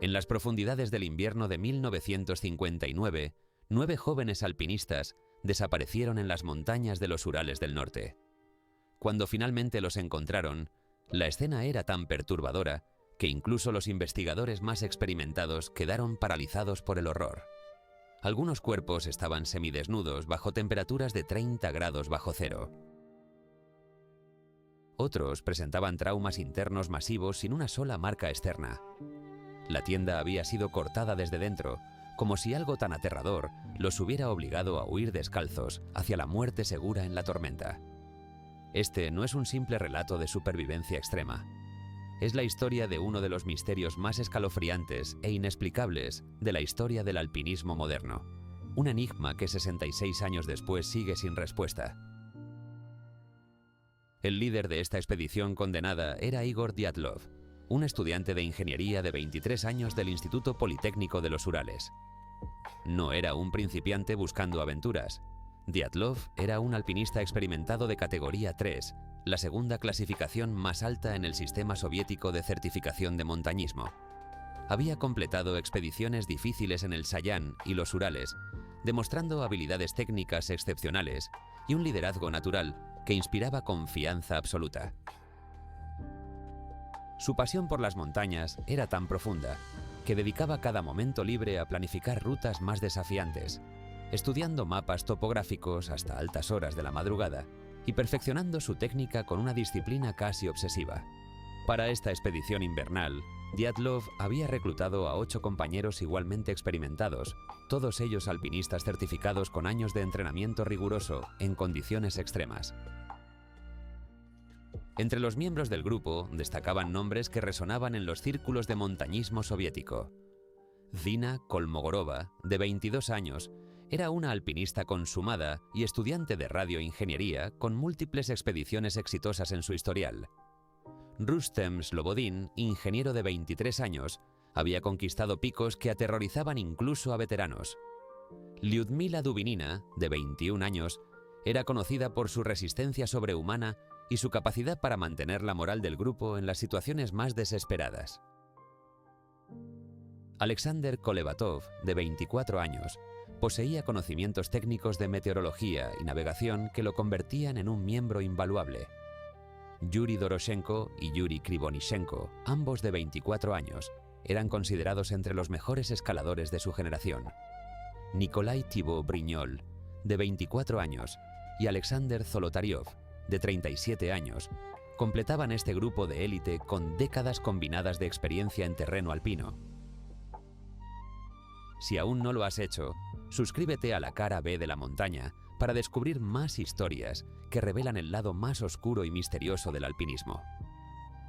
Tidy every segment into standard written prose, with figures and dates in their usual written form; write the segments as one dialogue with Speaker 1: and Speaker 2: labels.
Speaker 1: En las profundidades del invierno de 1959, 9 jóvenes alpinistas desaparecieron en las montañas de los Urales del norte. Cuando finalmente los encontraron, la escena era tan perturbadora que incluso los investigadores más experimentados quedaron paralizados por el horror. Algunos cuerpos estaban semidesnudos bajo temperaturas de 30 grados bajo cero. Otros presentaban traumas internos masivos sin una sola marca externa. La tienda había sido cortada desde dentro, como si algo tan aterrador los hubiera obligado a huir descalzos hacia la muerte segura en la tormenta. Este no es un simple relato de supervivencia extrema. Es la historia de uno de los misterios más escalofriantes e inexplicables de la historia del alpinismo moderno. Un enigma que 66 años después sigue sin respuesta. El líder de esta expedición condenada era Igor Dyatlov, un estudiante de ingeniería de 23 años del Instituto Politécnico de los Urales. No era un principiante buscando aventuras. Dyatlov era un alpinista experimentado de categoría 3, la segunda clasificación más alta en el sistema soviético de certificación de montañismo. Había completado expediciones difíciles en el Sayán y los Urales, demostrando habilidades técnicas excepcionales y un liderazgo natural que inspiraba confianza absoluta. Su pasión por las montañas era tan profunda que dedicaba cada momento libre a planificar rutas más desafiantes, estudiando mapas topográficos hasta altas horas de la madrugada y perfeccionando su técnica con una disciplina casi obsesiva. Para esta expedición invernal, Dyatlov había reclutado a 8 compañeros igualmente experimentados, todos ellos alpinistas certificados con años de entrenamiento riguroso en condiciones extremas. Entre los miembros del grupo destacaban nombres que resonaban en los círculos de montañismo soviético. Zina Kolmogorova, de 22 años, era una alpinista consumada y estudiante de radioingeniería con múltiples expediciones exitosas en su historial. Rustem Slobodin, ingeniero de 23 años, había conquistado picos que aterrorizaban incluso a veteranos. Lyudmila Dubinina, de 21 años, era conocida por su resistencia sobrehumana y su capacidad para mantener la moral del grupo en las situaciones más desesperadas. Alexander Kolevatov, de 24 años, poseía conocimientos técnicos de meteorología y navegación que lo convertían en un miembro invaluable. Yuri Doroshenko y Yuri Krivonishenko, ambos de 24 años, eran considerados entre los mejores escaladores de su generación. Nikolai Thibaut Brignol, de 24 años, y Alexander Zolotaryov, de 37 años, completaban este grupo de élite con décadas combinadas de experiencia en terreno alpino. Si aún no lo has hecho, suscríbete a la cara B de la montaña para descubrir más historias que revelan el lado más oscuro y misterioso del alpinismo.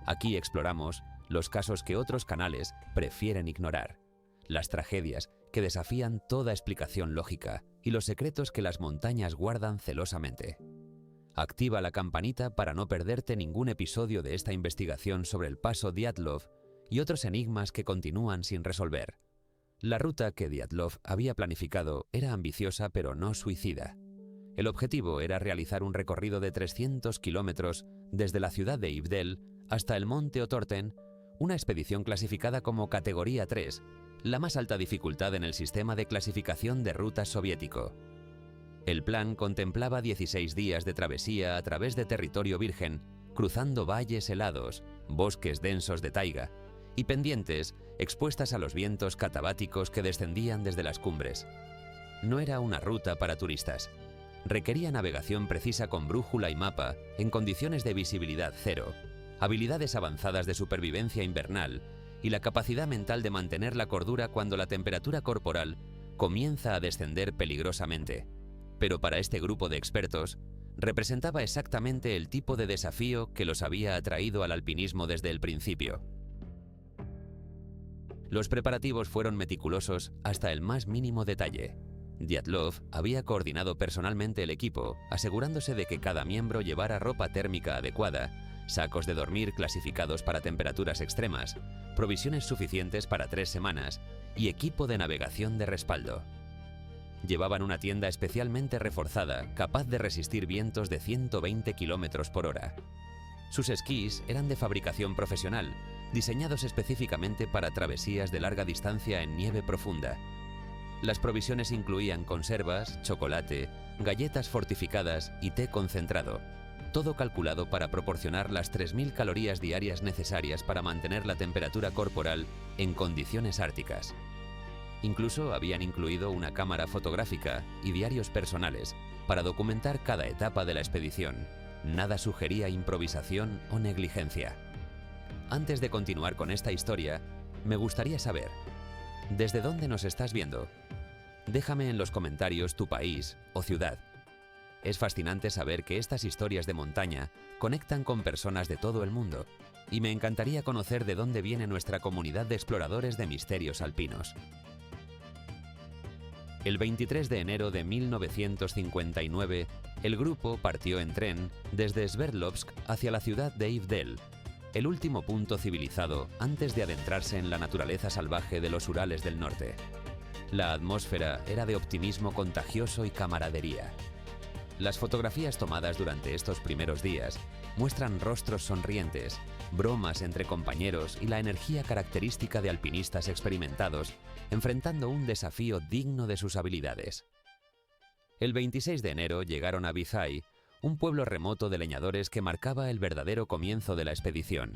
Speaker 1: Aquí exploramos los casos que otros canales prefieren ignorar, las tragedias que desafían toda explicación lógica y los secretos que las montañas guardan celosamente. Activa la campanita para no perderte ningún episodio de esta investigación sobre el paso Dyatlov y otros enigmas que continúan sin resolver. La ruta que Dyatlov había planificado era ambiciosa pero no suicida. El objetivo era realizar un recorrido de 300 kilómetros desde la ciudad de Ivdel hasta el monte Otorten, una expedición clasificada como categoría 3, la más alta dificultad en el sistema de clasificación de rutas soviético. El plan contemplaba 16 días de travesía a través de territorio virgen, cruzando valles helados, bosques densos de taiga y pendientes expuestas a los vientos catabáticos que descendían desde las cumbres. No era una ruta para turistas. Requería navegación precisa con brújula y mapa en condiciones de visibilidad cero, habilidades avanzadas de supervivencia invernal y la capacidad mental de mantener la cordura cuando la temperatura corporal comienza a descender peligrosamente. Pero para este grupo de expertos, representaba exactamente el tipo de desafío que los había atraído al alpinismo desde el principio. Los preparativos fueron meticulosos hasta el más mínimo detalle. Dyatlov había coordinado personalmente el equipo, asegurándose de que cada miembro llevara ropa térmica adecuada, sacos de dormir clasificados para temperaturas extremas, provisiones suficientes para 3 semanas y equipo de navegación de respaldo. Llevaban una tienda especialmente reforzada, capaz de resistir vientos de 120 km por hora. Sus esquís eran de fabricación profesional, diseñados específicamente para travesías de larga distancia en nieve profunda. Las provisiones incluían conservas, chocolate, galletas fortificadas y té concentrado, todo calculado para proporcionar las 3000 calorías diarias necesarias para mantener la temperatura corporal en condiciones árticas. Incluso habían incluido una cámara fotográfica y diarios personales para documentar cada etapa de la expedición. Nada sugería improvisación o negligencia. Antes de continuar con esta historia, me gustaría saber, ¿desde dónde nos estás viendo? Déjame en los comentarios tu país o ciudad. Es fascinante saber que estas historias de montaña conectan con personas de todo el mundo, y me encantaría conocer de dónde viene nuestra comunidad de exploradores de misterios alpinos. El 23 de enero de 1959, el grupo partió en tren desde Sverdlovsk hacia la ciudad de Ivdel, el último punto civilizado antes de adentrarse en la naturaleza salvaje de los Urales del norte. La atmósfera era de optimismo contagioso y camaradería. Las fotografías tomadas durante estos primeros días muestran rostros sonrientes, bromas entre compañeros y la energía característica de alpinistas experimentados enfrentando un desafío digno de sus habilidades. El 26 de enero llegaron a Vizhai, un pueblo remoto de leñadores que marcaba el verdadero comienzo de la expedición.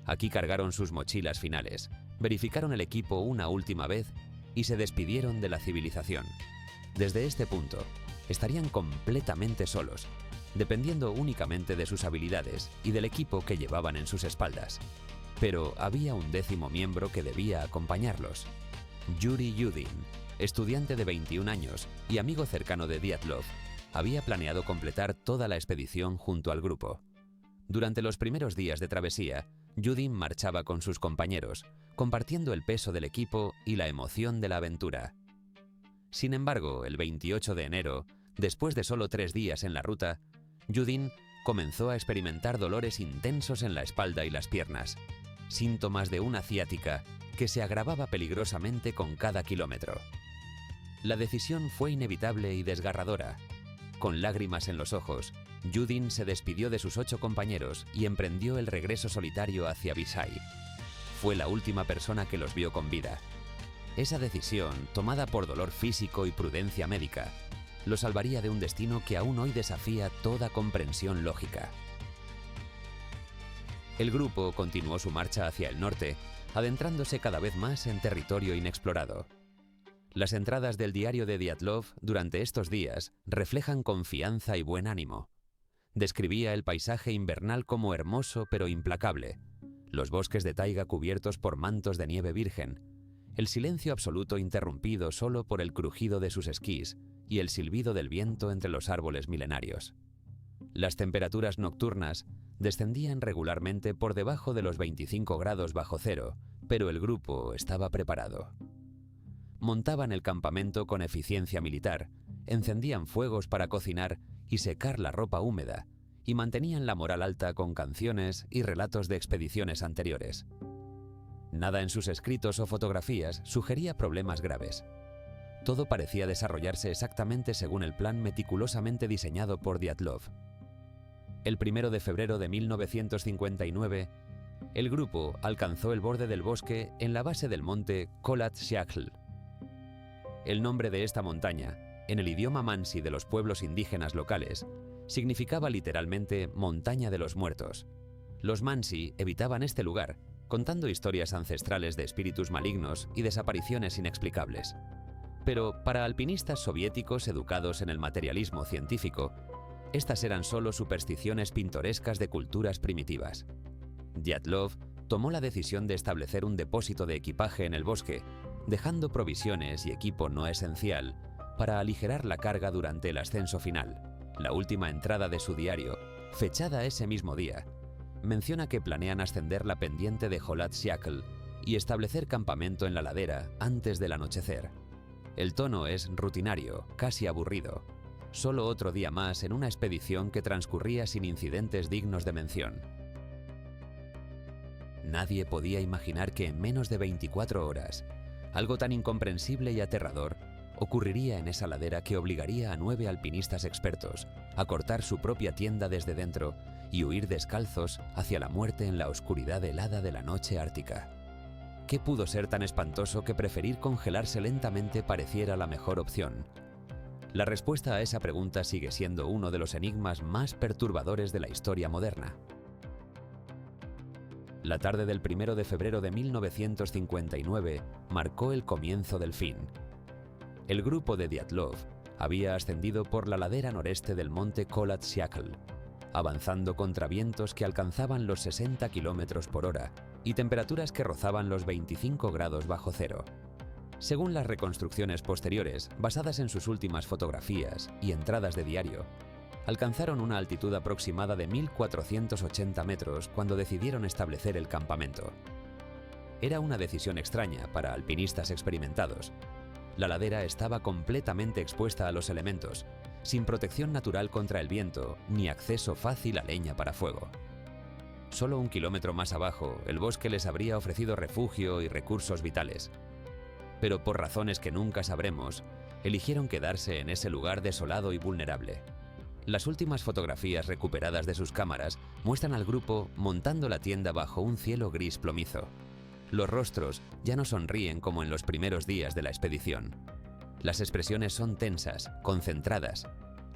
Speaker 1: Aquí cargaron sus mochilas finales, verificaron el equipo una última vez y se despidieron de la civilización. Desde este punto, estarían completamente solos, dependiendo únicamente de sus habilidades y del equipo que llevaban en sus espaldas. Pero había un 10º miembro que debía acompañarlos. Yuri Yudin, estudiante de 21 años y amigo cercano de Dyatlov, había planeado completar toda la expedición junto al grupo. Durante los primeros días de travesía, Yudin marchaba con sus compañeros, compartiendo el peso del equipo y la emoción de la aventura. Sin embargo, el 28 de enero, después de solo 3 días en la ruta, Yudin comenzó a experimentar dolores intensos en la espalda y las piernas, síntomas de una ciática que se agravaba peligrosamente con cada kilómetro. La decisión fue inevitable y desgarradora. Con lágrimas en los ojos, Yudin se despidió de sus 8 compañeros y emprendió el regreso solitario hacia Vizhai. Fue la última persona que los vio con vida. Esa decisión, tomada por dolor físico y prudencia médica, lo salvaría de un destino que aún hoy desafía toda comprensión lógica. El grupo continuó su marcha hacia el norte, adentrándose cada vez más en territorio inexplorado. Las entradas del diario de Dyatlov durante estos días reflejan confianza y buen ánimo. Describía el paisaje invernal como hermoso pero implacable, los bosques de taiga cubiertos por mantos de nieve virgen, el silencio absoluto interrumpido solo por el crujido de sus esquís y el silbido del viento entre los árboles milenarios. Las temperaturas nocturnas descendían regularmente por debajo de los 25 grados bajo cero, pero el grupo estaba preparado. Montaban el campamento con eficiencia militar, encendían fuegos para cocinar y secar la ropa húmeda, y mantenían la moral alta con canciones y relatos de expediciones anteriores. Nada en sus escritos o fotografías sugería problemas graves. Todo parecía desarrollarse exactamente según el plan meticulosamente diseñado por Dyatlov. El 1 de febrero de 1959, el grupo alcanzó el borde del bosque en la base del monte Kholat Syakhl. El nombre de esta montaña, en el idioma mansi de los pueblos indígenas locales, significaba literalmente montaña de los muertos. Los mansi evitaban este lugar, contando historias ancestrales de espíritus malignos y desapariciones inexplicables. Pero para alpinistas soviéticos educados en el materialismo científico, estas eran solo supersticiones pintorescas de culturas primitivas. Dyatlov tomó la decisión de establecer un depósito de equipaje en el bosque, dejando provisiones y equipo no esencial para aligerar la carga durante el ascenso final. La última entrada de su diario, fechada ese mismo día, menciona que planean ascender la pendiente de Kholat Syakhl y establecer campamento en la ladera antes del anochecer. El tono es rutinario, casi aburrido. Solo otro día más en una expedición que transcurría sin incidentes dignos de mención. Nadie podía imaginar que en menos de 24 horas, algo tan incomprensible y aterrador ocurriría en esa ladera que obligaría a 9 alpinistas expertos a cortar su propia tienda desde dentro y huir descalzos hacia la muerte en la oscuridad helada de la noche ártica. ¿Qué pudo ser tan espantoso que preferir congelarse lentamente pareciera la mejor opción? La respuesta a esa pregunta sigue siendo uno de los enigmas más perturbadores de la historia moderna. La tarde del 1 de febrero de 1959 marcó el comienzo del fin. El grupo de Dyatlov había ascendido por la ladera noreste del monte Kholat-Syakhl, avanzando contra vientos que alcanzaban los 60 km por hora y temperaturas que rozaban los 25 grados bajo cero. Según las reconstrucciones posteriores, basadas en sus últimas fotografías y entradas de diario, alcanzaron una altitud aproximada de 1.480 metros cuando decidieron establecer el campamento. Era una decisión extraña para alpinistas experimentados. La ladera estaba completamente expuesta a los elementos, sin protección natural contra el viento ni acceso fácil a leña para fuego. Solo 1 kilómetro más abajo, el bosque les habría ofrecido refugio y recursos vitales. Pero por razones que nunca sabremos, eligieron quedarse en ese lugar desolado y vulnerable. Las últimas fotografías recuperadas de sus cámaras muestran al grupo montando la tienda bajo un cielo gris plomizo. Los rostros ya no sonríen como en los primeros días de la expedición. Las expresiones son tensas, concentradas,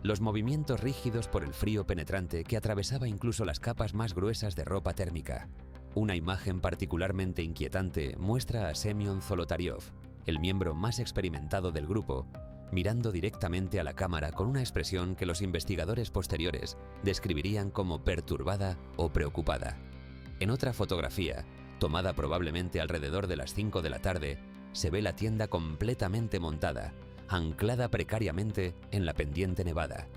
Speaker 1: los movimientos rígidos por el frío penetrante que atravesaba incluso las capas más gruesas de ropa térmica. Una imagen particularmente inquietante muestra a Semyon Zolotaryov, el miembro más experimentado del grupo, mirando directamente a la cámara con una expresión que los investigadores posteriores describirían como perturbada o preocupada. En otra fotografía, tomada probablemente alrededor de las 5 de la tarde, se ve la tienda completamente montada, anclada precariamente en la pendiente nevada.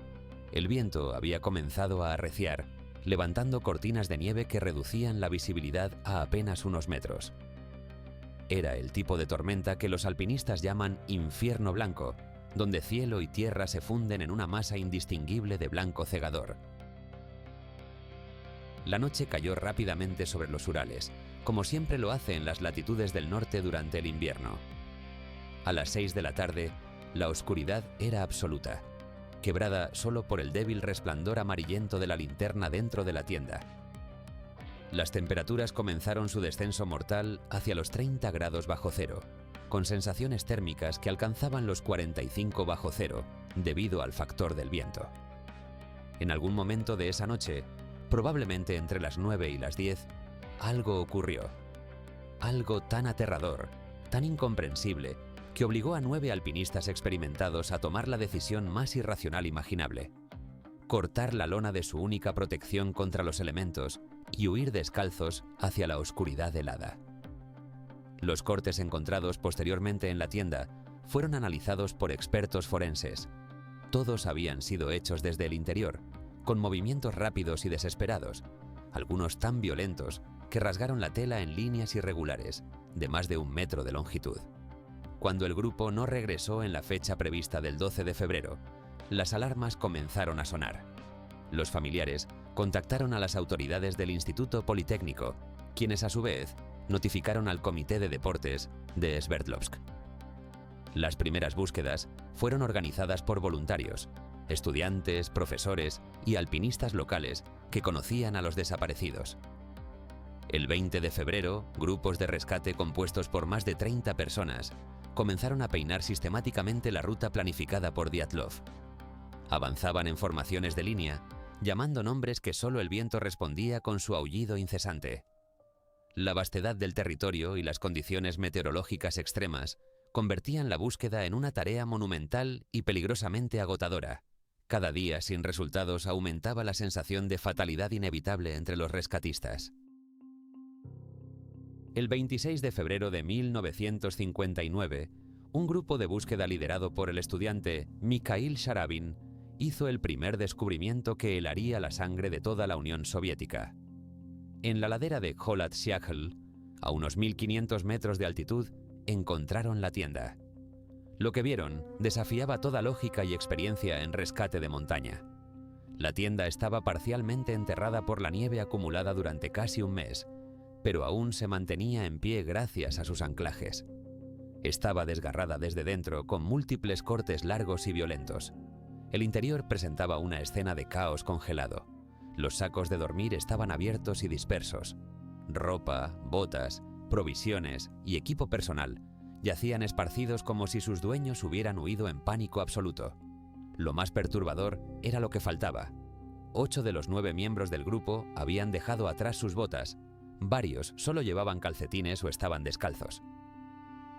Speaker 1: El viento había comenzado a arreciar, levantando cortinas de nieve que reducían la visibilidad a apenas unos metros. Era el tipo de tormenta que los alpinistas llaman infierno blanco, donde cielo y tierra se funden en una masa indistinguible de blanco cegador. La noche cayó rápidamente sobre los Urales, como siempre lo hace en las latitudes del norte durante el invierno. A las 6 de la tarde, la oscuridad era absoluta, quebrada solo por el débil resplandor amarillento de la linterna dentro de la tienda. Las temperaturas comenzaron su descenso mortal hacia los 30 grados bajo cero, con sensaciones térmicas que alcanzaban los 45 bajo cero debido al factor del viento. En algún momento de esa noche, probablemente entre las 9 y las 10, algo ocurrió. Algo tan aterrador, tan incomprensible, que obligó a 9 alpinistas experimentados a tomar la decisión más irracional imaginable: cortar la lona de su única protección contra los elementos y huir descalzos hacia la oscuridad helada. Los cortes encontrados posteriormente en la tienda fueron analizados por expertos forenses. Todos habían sido hechos desde el interior, con movimientos rápidos y desesperados, algunos tan violentos que rasgaron la tela en líneas irregulares, de más de 1 metro de longitud. Cuando el grupo no regresó en la fecha prevista del 12 de febrero, las alarmas comenzaron a sonar. Los familiares contactaron a las autoridades del Instituto Politécnico, quienes a su vez notificaron al Comité de Deportes de Sverdlovsk. Las primeras búsquedas fueron organizadas por voluntarios, estudiantes, profesores y alpinistas locales que conocían a los desaparecidos. El 20 de febrero, grupos de rescate compuestos por más de 30 personas comenzaron a peinar sistemáticamente la ruta planificada por Dyatlov. Avanzaban en formaciones de línea, llamando nombres que solo el viento respondía con su aullido incesante. La vastedad del territorio y las condiciones meteorológicas extremas convertían la búsqueda en una tarea monumental y peligrosamente agotadora. Cada día sin resultados aumentaba la sensación de fatalidad inevitable entre los rescatistas. El 26 de febrero de 1959, un grupo de búsqueda liderado por el estudiante Mikhail Sharabin hizo el primer descubrimiento que helaría la sangre de toda la Unión Soviética. En la ladera de Kholat-Syakhl, a unos 1500 metros de altitud, encontraron la tienda. Lo que vieron desafiaba toda lógica y experiencia en rescate de montaña. La tienda estaba parcialmente enterrada por la nieve acumulada durante casi un mes, pero aún se mantenía en pie gracias a sus anclajes. Estaba desgarrada desde dentro con múltiples cortes largos y violentos. El interior presentaba una escena de caos congelado. Los sacos de dormir estaban abiertos y dispersos. Ropa, botas, provisiones y equipo personal yacían esparcidos como si sus dueños hubieran huido en pánico absoluto. Lo más perturbador era lo que faltaba. 8 de los 9 miembros del grupo habían dejado atrás sus botas. Varios solo llevaban calcetines o estaban descalzos.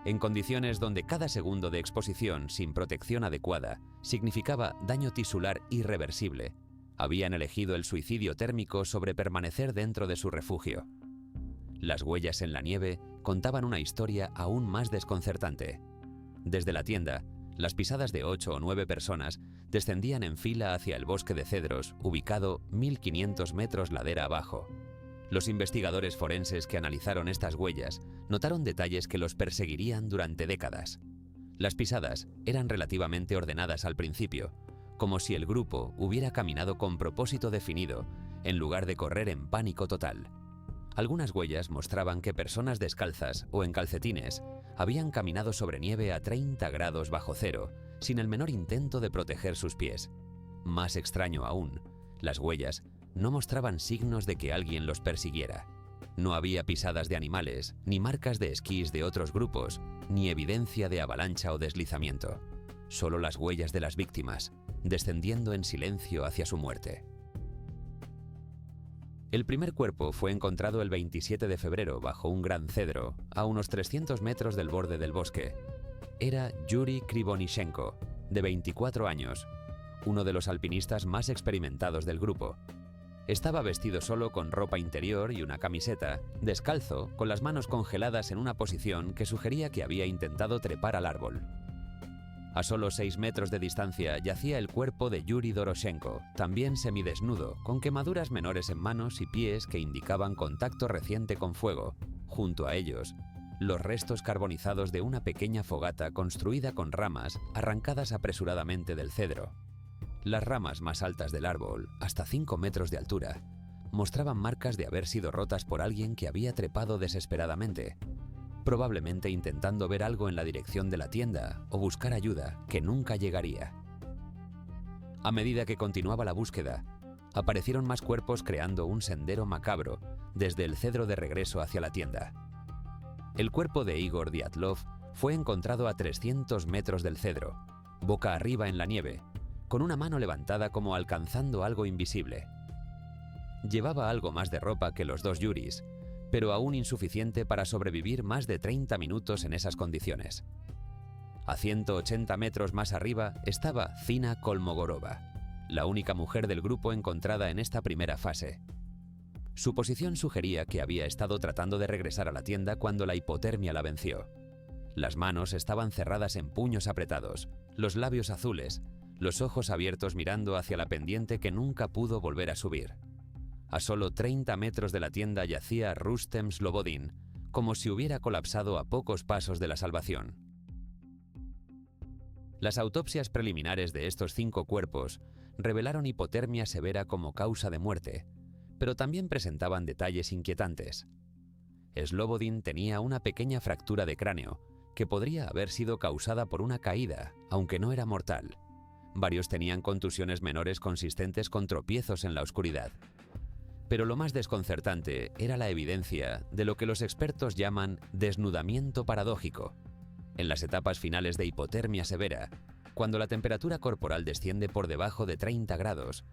Speaker 1: En condiciones donde cada segundo de exposición sin protección adecuada significaba daño tisular irreversible, habían elegido el suicidio térmico sobre permanecer dentro de su refugio. Las huellas en la nieve contaban una historia aún más desconcertante. Desde la tienda, las pisadas de 8 o 9 personas descendían en fila hacia el bosque de cedros, ubicado 1500 metros ladera abajo. Los investigadores forenses que analizaron estas huellas notaron detalles que los perseguirían durante décadas. Las pisadas eran relativamente ordenadas al principio, como si el grupo hubiera caminado con propósito definido, en lugar de correr en pánico total. Algunas huellas mostraban que personas descalzas o en calcetines habían caminado sobre nieve a 30 grados bajo cero, sin el menor intento de proteger sus pies. Más extraño aún, las huellas no mostraban signos de que alguien los persiguiera. No había pisadas de animales, ni marcas de esquís de otros grupos, ni evidencia de avalancha o deslizamiento. Solo las huellas de las víctimas, descendiendo en silencio hacia su muerte. El primer cuerpo fue encontrado el 27 de febrero bajo un gran cedro, a unos 300 metros del borde del bosque. Era Yuri Krivonishenko, de 24 años, uno de los alpinistas más experimentados del grupo. Estaba vestido solo con ropa interior y una camiseta, descalzo, con las manos congeladas en una posición que sugería que había intentado trepar al árbol. A solo 6 metros de distancia yacía el cuerpo de Yuri Doroshenko, también semidesnudo, con quemaduras menores en manos y pies que indicaban contacto reciente con fuego. Junto a ellos, los restos carbonizados de una pequeña fogata construida con ramas arrancadas apresuradamente del cedro. Las ramas más altas del árbol, hasta 5 metros de altura, mostraban marcas de haber sido rotas por alguien que había trepado desesperadamente, probablemente intentando ver algo en la dirección de la tienda o buscar ayuda que nunca llegaría. A medida que continuaba la búsqueda, aparecieron más cuerpos creando un sendero macabro desde el cedro de regreso hacia la tienda. El cuerpo de Igor Dyatlov fue encontrado a 300 metros del cedro, boca arriba en la nieve, con una mano levantada como alcanzando algo invisible. Llevaba algo más de ropa que los 2 Yuris, pero aún insuficiente para sobrevivir más de 30 minutos en esas condiciones. A 180 metros más arriba estaba Zina Kolmogorova, la única mujer del grupo encontrada en esta primera fase. Su posición sugería que había estado tratando de regresar a la tienda cuando la hipotermia la venció. Las manos estaban cerradas en puños apretados, los labios azules, los ojos abiertos mirando hacia la pendiente que nunca pudo volver a subir. A solo 30 metros de la tienda yacía Rustem Slobodin, como si hubiera colapsado a pocos pasos de la salvación. Las autopsias preliminares de estos 5 cuerpos revelaron hipotermia severa como causa de muerte, pero también presentaban detalles inquietantes. Slobodin tenía una pequeña fractura de cráneo que podría haber sido causada por una caída, aunque no era mortal. Varios tenían contusiones menores consistentes con tropiezos en la oscuridad. Pero lo más desconcertante era la evidencia de lo que los expertos llaman desnudamiento paradójico. En las etapas finales de hipotermia severa, cuando la temperatura corporal desciende por debajo de 30 grados,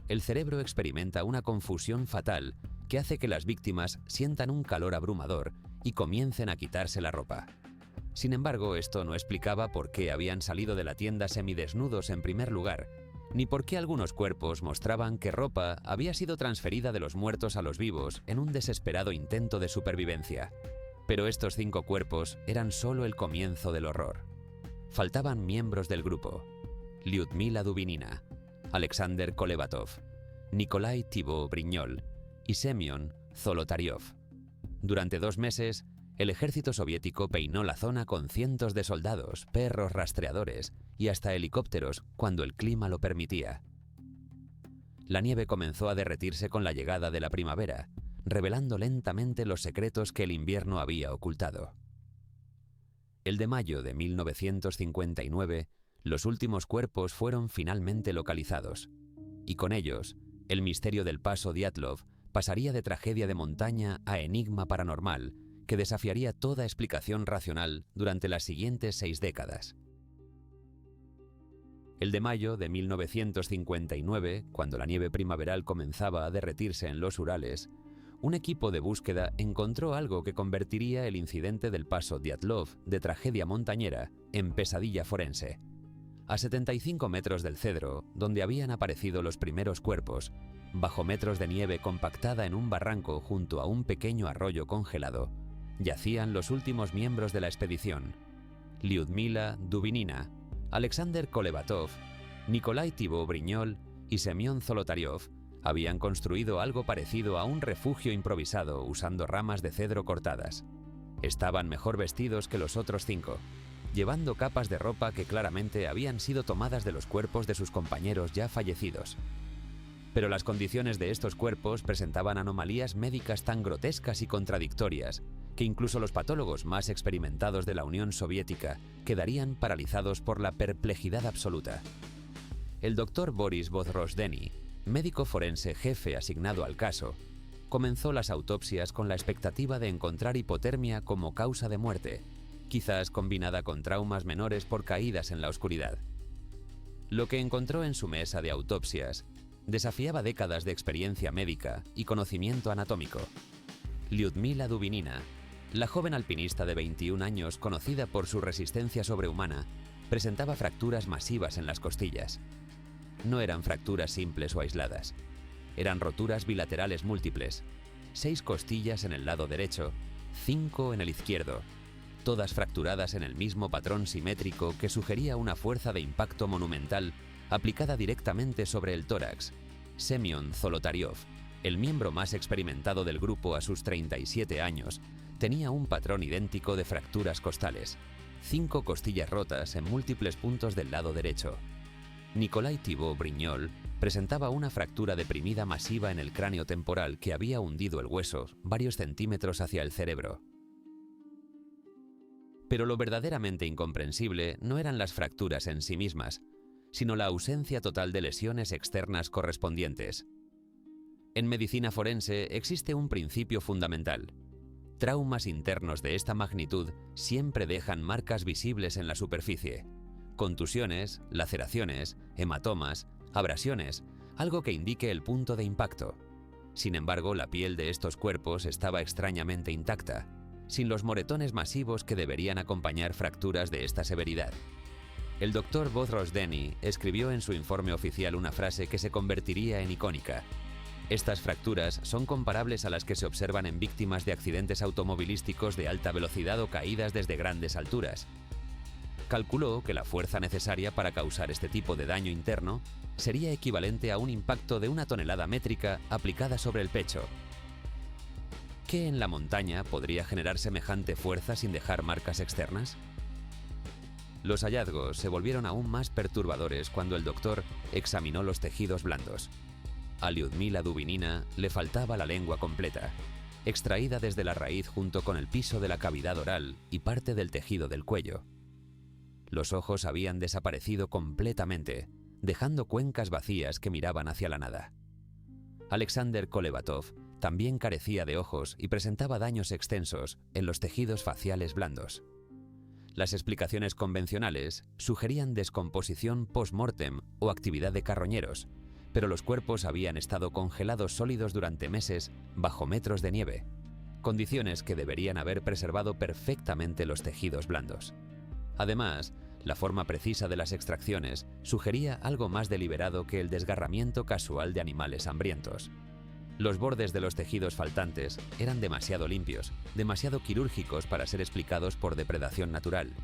Speaker 1: el cerebro experimenta una confusión fatal que hace que las víctimas sientan un calor abrumador y comiencen a quitarse la ropa. Sin embargo, esto no explicaba por qué habían salido de la tienda semidesnudos en primer lugar, ni por qué algunos cuerpos mostraban que ropa había sido transferida de los muertos a los vivos en un desesperado intento de supervivencia. Pero estos 5 cuerpos eran solo el comienzo del horror. Faltaban miembros del grupo: Lyudmila Dubinina, Alexander Kolevatov, Nikolai Thibault-Brignol y Semyon Zolotaryov. Durante 2 meses, el ejército soviético peinó la zona con cientos de soldados, perros rastreadores y hasta helicópteros cuando el clima lo permitía. La nieve comenzó a derretirse con la llegada de la primavera, revelando lentamente los secretos que el invierno había ocultado. El de mayo de 1959, los últimos cuerpos fueron finalmente localizados, y con ellos, El misterio del paso Dyatlov pasaría de tragedia de montaña a enigma paranormal que desafiaría toda explicación racional durante las siguientes 6 décadas. El de mayo de 1959, cuando la nieve primaveral comenzaba a derretirse en los Urales, un equipo de búsqueda encontró algo que convertiría el incidente del paso Dyatlov de tragedia montañera en pesadilla forense. A 75 metros del cedro, donde habían aparecido los primeros cuerpos, bajo metros de nieve compactada en un barranco junto a un pequeño arroyo congelado, yacían los últimos miembros de la expedición: Lyudmila Dubinina, Alexander Kolevatov, Nikolai Thibault-Brignol y Semyon Zolotaryov habían construido algo parecido a un refugio improvisado usando ramas de cedro cortadas. Estaban mejor vestidos que los otros 5, llevando capas de ropa que claramente habían sido tomadas de los cuerpos de sus compañeros ya fallecidos. Pero las condiciones de estos cuerpos presentaban anomalías médicas tan grotescas y contradictorias que incluso los patólogos más experimentados de la Unión Soviética quedarían paralizados por la perplejidad absoluta. El doctor Boris Vozdrozhdeny, médico forense jefe asignado al caso, comenzó las autopsias con la expectativa de encontrar hipotermia como causa de muerte, quizás combinada con traumas menores por caídas en la oscuridad. Lo que encontró en su mesa de autopsias desafiaba décadas de experiencia médica y conocimiento anatómico. Lyudmila Dubinina, la joven alpinista de 21 años conocida por su resistencia sobrehumana, presentaba fracturas masivas en las costillas. No eran fracturas simples o aisladas. Eran roturas bilaterales múltiples, 6 costillas en el lado derecho, 5 en el izquierdo, todas fracturadas en el mismo patrón simétrico que sugería una fuerza de impacto monumental aplicada directamente sobre el tórax. Semyon Zolotaryov, el miembro más experimentado del grupo a sus 37 años, tenía un patrón idéntico de fracturas costales, 5 costillas rotas en múltiples puntos del lado derecho. Nikolai Thibault-Brignol presentaba una fractura deprimida masiva en el cráneo temporal que había hundido el hueso varios centímetros hacia el cerebro. Pero lo verdaderamente incomprensible no eran las fracturas en sí mismas, sino la ausencia total de lesiones externas correspondientes. En medicina forense existe un principio fundamental. Traumas internos de esta magnitud siempre dejan marcas visibles en la superficie. Contusiones, laceraciones, hematomas, abrasiones, algo que indique el punto de impacto. Sin embargo, la piel de estos cuerpos estaba extrañamente intacta, sin los moretones masivos que deberían acompañar fracturas de esta severidad. El doctor Vozdrozhdeny escribió en su informe oficial una frase que se convertiría en icónica. Estas fracturas son comparables a las que se observan en víctimas de accidentes automovilísticos de alta velocidad o caídas desde grandes alturas. Calculó que la fuerza necesaria para causar este tipo de daño interno sería equivalente a un impacto de 1 tonelada métrica aplicada sobre el pecho. ¿Qué en la montaña podría generar semejante fuerza sin dejar marcas externas? Los hallazgos se volvieron aún más perturbadores cuando el doctor examinó los tejidos blandos. A Lyudmila Dubinina le faltaba la lengua completa, extraída desde la raíz junto con el piso de la cavidad oral y parte del tejido del cuello. Los ojos habían desaparecido completamente, dejando cuencas vacías que miraban hacia la nada. Alexander Kolevatov también carecía de ojos y presentaba daños extensos en los tejidos faciales blandos. Las explicaciones convencionales sugerían descomposición post-mortem o actividad de carroñeros, pero los cuerpos habían estado congelados sólidos durante meses bajo metros de nieve, condiciones que deberían haber preservado perfectamente los tejidos blandos. Además, la forma precisa de las extracciones sugería algo más deliberado que el desgarramiento casual de animales hambrientos. Los bordes de los tejidos faltantes eran demasiado limpios, demasiado quirúrgicos para ser explicados por depredación natural.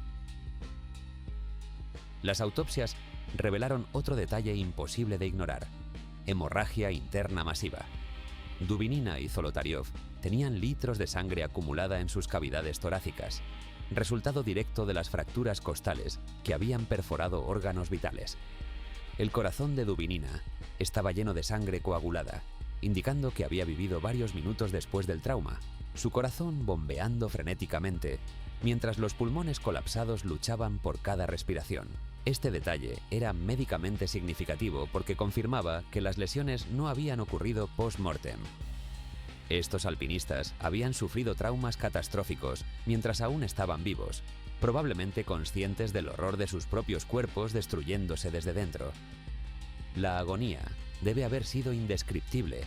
Speaker 1: Las autopsias revelaron otro detalle imposible de ignorar: hemorragia interna masiva. Dubinina y Zolotaryov tenían litros de sangre acumulada en sus cavidades torácicas, resultado directo de las fracturas costales que habían perforado órganos vitales. El corazón de Dubinina estaba lleno de sangre coagulada, indicando que había vivido varios minutos después del trauma, su corazón bombeando frenéticamente mientras los pulmones colapsados luchaban por cada respiración. Este detalle era médicamente significativo porque confirmaba que las lesiones no habían ocurrido post-mortem. Estos alpinistas habían sufrido traumas catastróficos mientras aún estaban vivos, probablemente conscientes del horror de sus propios cuerpos destruyéndose desde dentro. La agonía debe haber sido indescriptible,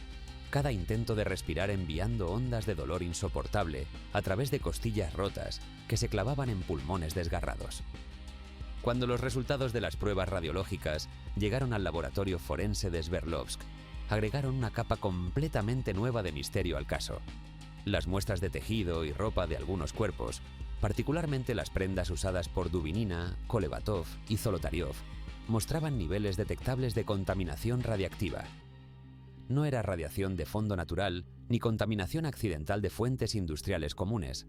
Speaker 1: cada intento de respirar enviando ondas de dolor insoportable a través de costillas rotas que se clavaban en pulmones desgarrados. Cuando los resultados de las pruebas radiológicas llegaron al laboratorio forense de Sverdlovsk, agregaron una capa completamente nueva de misterio al caso. Las muestras de tejido y ropa de algunos cuerpos, particularmente las prendas usadas por Dubinina, Kolevatov y Zolotaryov, mostraban niveles detectables de contaminación radiactiva. No era radiación de fondo natural ni contaminación accidental de fuentes industriales comunes.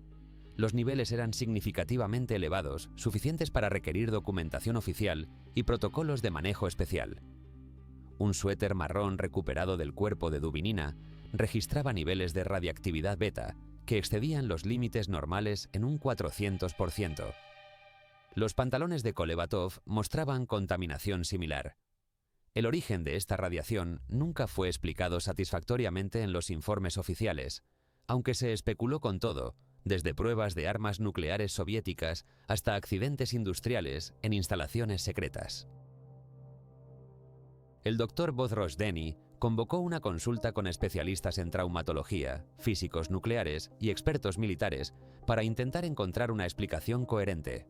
Speaker 1: Los niveles eran significativamente elevados, suficientes para requerir documentación oficial y protocolos de manejo especial. Un suéter marrón recuperado del cuerpo de Dubinina registraba niveles de radiactividad beta que excedían los límites normales en un 400%. Los pantalones de Kolevatov mostraban contaminación similar. El origen de esta radiación nunca fue explicado satisfactoriamente en los informes oficiales, aunque se especuló con todo, desde pruebas de armas nucleares soviéticas hasta accidentes industriales en instalaciones secretas. El Dr. Bodrozdeny convocó una consulta con especialistas en traumatología, físicos nucleares y expertos militares para intentar encontrar una explicación coherente.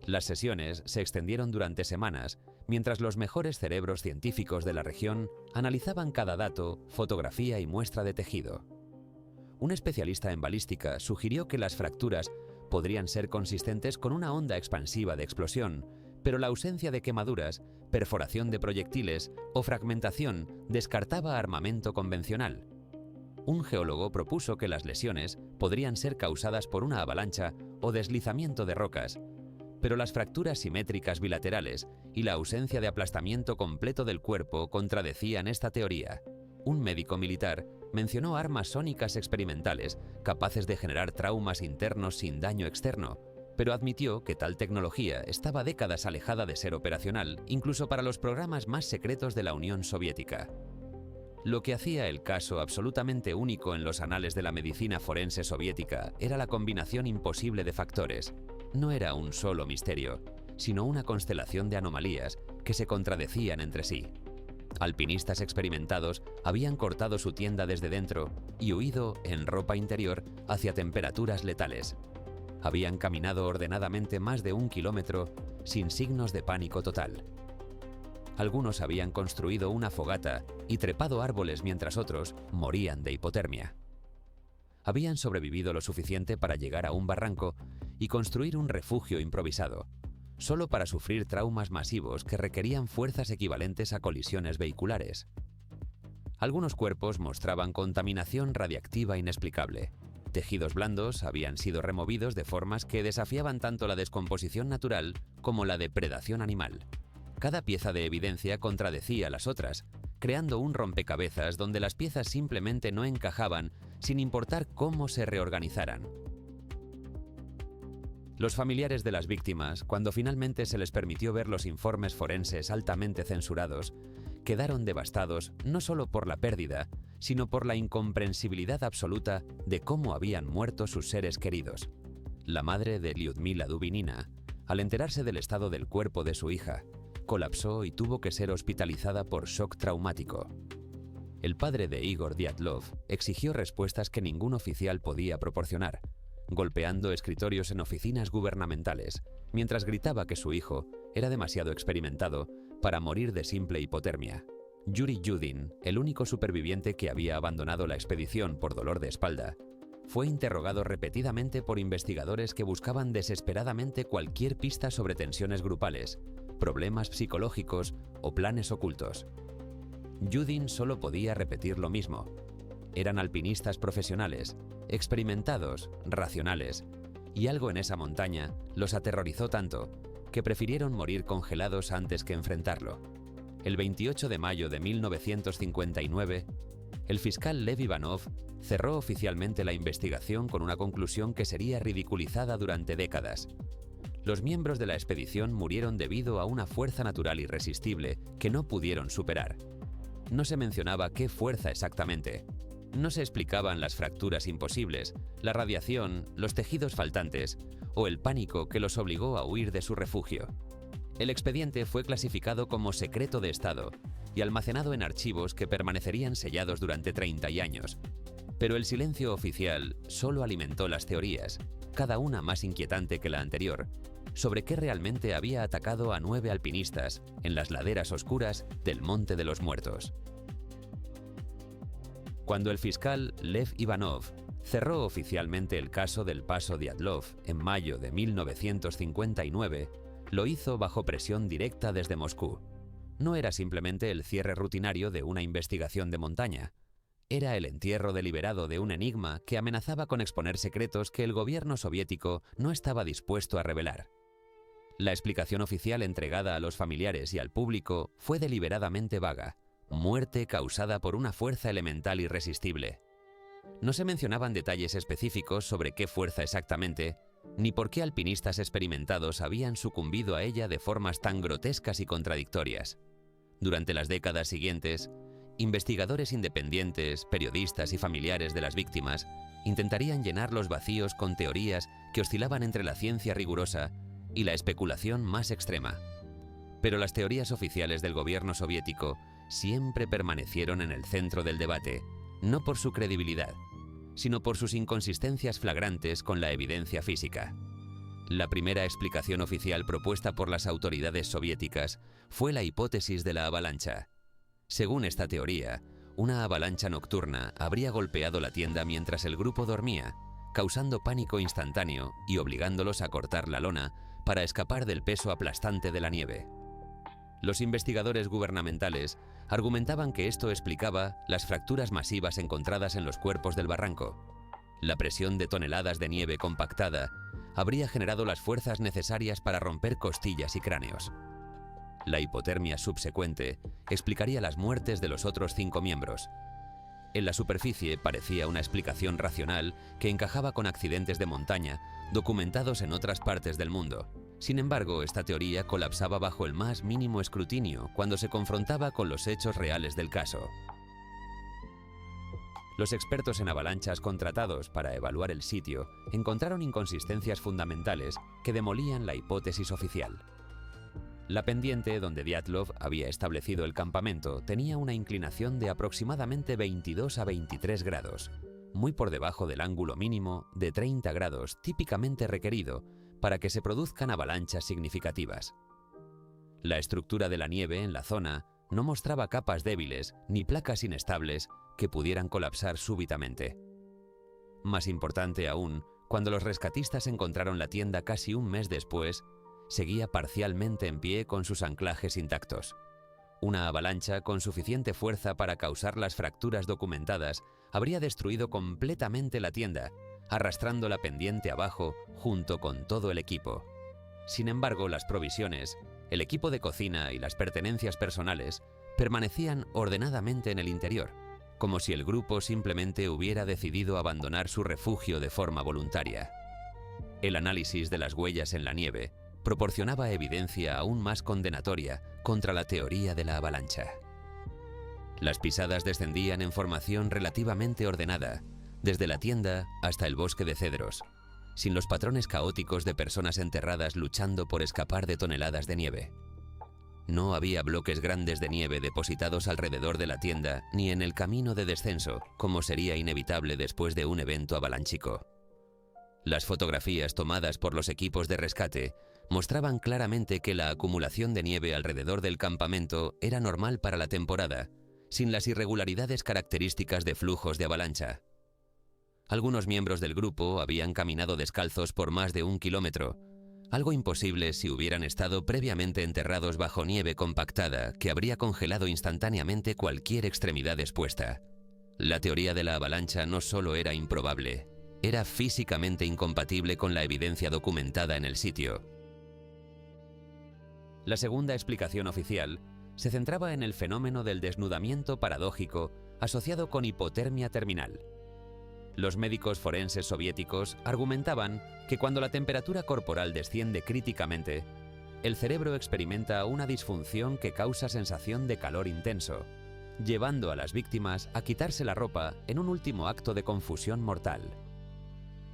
Speaker 1: Las sesiones se extendieron durante semanas, mientras los mejores cerebros científicos de la región analizaban cada dato, fotografía y muestra de tejido. Un especialista en balística sugirió que las fracturas podrían ser consistentes con una onda expansiva de explosión, pero la ausencia de quemaduras, perforación de proyectiles o fragmentación descartaba armamento convencional. Un geólogo propuso que las lesiones podrían ser causadas por una avalancha o deslizamiento de rocas, pero las fracturas simétricas bilaterales y la ausencia de aplastamiento completo del cuerpo contradecían esta teoría. Un médico militar mencionó armas sónicas experimentales capaces de generar traumas internos sin daño externo, pero admitió que tal tecnología estaba décadas alejada de ser operacional, incluso para los programas más secretos de la Unión Soviética. Lo que hacía el caso absolutamente único en los anales de la medicina forense soviética era la combinación imposible de factores. No era un solo misterio, sino una constelación de anomalías que se contradecían entre sí. Alpinistas experimentados habían cortado su tienda desde dentro y huido en ropa interior hacia temperaturas letales. Habían caminado ordenadamente más de 1 kilómetro sin signos de pánico total. Algunos habían construido una fogata y trepado árboles mientras otros morían de hipotermia. Habían sobrevivido lo suficiente para llegar a un barranco y construir un refugio improvisado, solo para sufrir traumas masivos que requerían fuerzas equivalentes a colisiones vehiculares. Algunos cuerpos mostraban contaminación radiactiva inexplicable. Tejidos blandos habían sido removidos de formas que desafiaban tanto la descomposición natural como la depredación animal. Cada pieza de evidencia contradecía a las otras, creando un rompecabezas donde las piezas simplemente no encajaban sin importar cómo se reorganizaran. Los familiares de las víctimas, cuando finalmente se les permitió ver los informes forenses altamente censurados, quedaron devastados no solo por la pérdida, sino por la incomprensibilidad absoluta de cómo habían muerto sus seres queridos. La madre de Lyudmila Dubinina, al enterarse del estado del cuerpo de su hija, colapsó y tuvo que ser hospitalizada por shock traumático. El padre de Igor Dyatlov exigió respuestas que ningún oficial podía proporcionar, golpeando escritorios en oficinas gubernamentales, mientras gritaba que su hijo era demasiado experimentado para morir de simple hipotermia. Yuri Yudin, el único superviviente que había abandonado la expedición por dolor de espalda, fue interrogado repetidamente por investigadores que buscaban desesperadamente cualquier pista sobre tensiones grupales, problemas psicológicos o planes ocultos. Yudin solo podía repetir lo mismo. Eran alpinistas profesionales, experimentados, racionales, y algo en esa montaña los aterrorizó tanto que prefirieron morir congelados antes que enfrentarlo. El 28 de mayo de 1959, el fiscal Lev Ivanov cerró oficialmente la investigación con una conclusión que sería ridiculizada durante décadas. Los miembros de la expedición murieron debido a una fuerza natural irresistible que no pudieron superar. No se mencionaba qué fuerza exactamente. No se explicaban las fracturas imposibles, la radiación, los tejidos faltantes o el pánico que los obligó a huir de su refugio. El expediente fue clasificado como secreto de Estado y almacenado en archivos que permanecerían sellados durante 30 años. Pero el silencio oficial solo alimentó las teorías, cada una más inquietante que la anterior, sobre qué realmente había atacado a 9 alpinistas en las laderas oscuras del Monte de los Muertos. Cuando el fiscal Lev Ivanov cerró oficialmente el caso del paso Dyatlov en mayo de 1959, lo hizo bajo presión directa desde Moscú. No era simplemente el cierre rutinario de una investigación de montaña. Era el entierro deliberado de un enigma que amenazaba con exponer secretos que el gobierno soviético no estaba dispuesto a revelar. La explicación oficial entregada a los familiares y al público fue deliberadamente vaga: muerte causada por una fuerza elemental irresistible. No se mencionaban detalles específicos sobre qué fuerza exactamente, ni por qué alpinistas experimentados habían sucumbido a ella de formas tan grotescas y contradictorias. Durante las décadas siguientes, investigadores independientes, periodistas y familiares de las víctimas intentarían llenar los vacíos con teorías que oscilaban entre la ciencia rigurosa y la especulación más extrema. Pero las teorías oficiales del gobierno soviético siempre permanecieron en el centro del debate, no por su credibilidad, sino por sus inconsistencias flagrantes con la evidencia física. La primera explicación oficial propuesta por las autoridades soviéticas fue la hipótesis de la avalancha. Según esta teoría, una avalancha nocturna habría golpeado la tienda mientras el grupo dormía, causando pánico instantáneo y obligándolos a cortar la lona para escapar del peso aplastante de la nieve. Los investigadores gubernamentales argumentaban que esto explicaba las fracturas masivas encontradas en los cuerpos del barranco. La presión de toneladas de nieve compactada habría generado las fuerzas necesarias para romper costillas y cráneos. La hipotermia subsecuente explicaría las muertes de los otros 5 miembros. En la superficie parecía una explicación racional que encajaba con accidentes de montaña documentados en otras partes del mundo. Sin embargo, esta teoría colapsaba bajo el más mínimo escrutinio cuando se confrontaba con los hechos reales del caso. Los expertos en avalanchas contratados para evaluar el sitio encontraron inconsistencias fundamentales que demolían la hipótesis oficial. La pendiente donde Dyatlov había establecido el campamento tenía una inclinación de aproximadamente 22 a 23 grados, muy por debajo del ángulo mínimo de 30 grados típicamente requerido para que se produzcan avalanchas significativas. La estructura de la nieve en la zona no mostraba capas débiles ni placas inestables que pudieran colapsar súbitamente. Más importante aún, cuando los rescatistas encontraron la tienda casi un mes después, seguía parcialmente en pie con sus anclajes intactos. Una avalancha con suficiente fuerza para causar las fracturas documentadas habría destruido completamente la tienda, arrastrando la pendiente abajo junto con todo el equipo. Sin embargo, las provisiones, el equipo de cocina y las pertenencias personales permanecían ordenadamente en el interior, como si el grupo simplemente hubiera decidido abandonar su refugio de forma voluntaria. El análisis de las huellas en la nieve proporcionaba evidencia aún más condenatoria contra la teoría de la avalancha. Las pisadas descendían en formación relativamente ordenada, desde la tienda hasta el bosque de cedros, sin los patrones caóticos de personas enterradas luchando por escapar de toneladas de nieve. No había bloques grandes de nieve depositados alrededor de la tienda ni en el camino de descenso, como sería inevitable después de un evento avalanchico. Las fotografías tomadas por los equipos de rescate mostraban claramente que la acumulación de nieve alrededor del campamento era normal para la temporada, sin las irregularidades características de flujos de avalancha. Algunos miembros del grupo habían caminado descalzos por más de 1 kilómetro, algo imposible si hubieran estado previamente enterrados bajo nieve compactada que habría congelado instantáneamente cualquier extremidad expuesta. La teoría de la avalancha no solo era improbable, era físicamente incompatible con la evidencia documentada en el sitio. La segunda explicación oficial se centraba en el fenómeno del desnudamiento paradójico asociado con hipotermia terminal. Los médicos forenses soviéticos argumentaban que cuando la temperatura corporal desciende críticamente, el cerebro experimenta una disfunción que causa sensación de calor intenso, llevando a las víctimas a quitarse la ropa en un último acto de confusión mortal.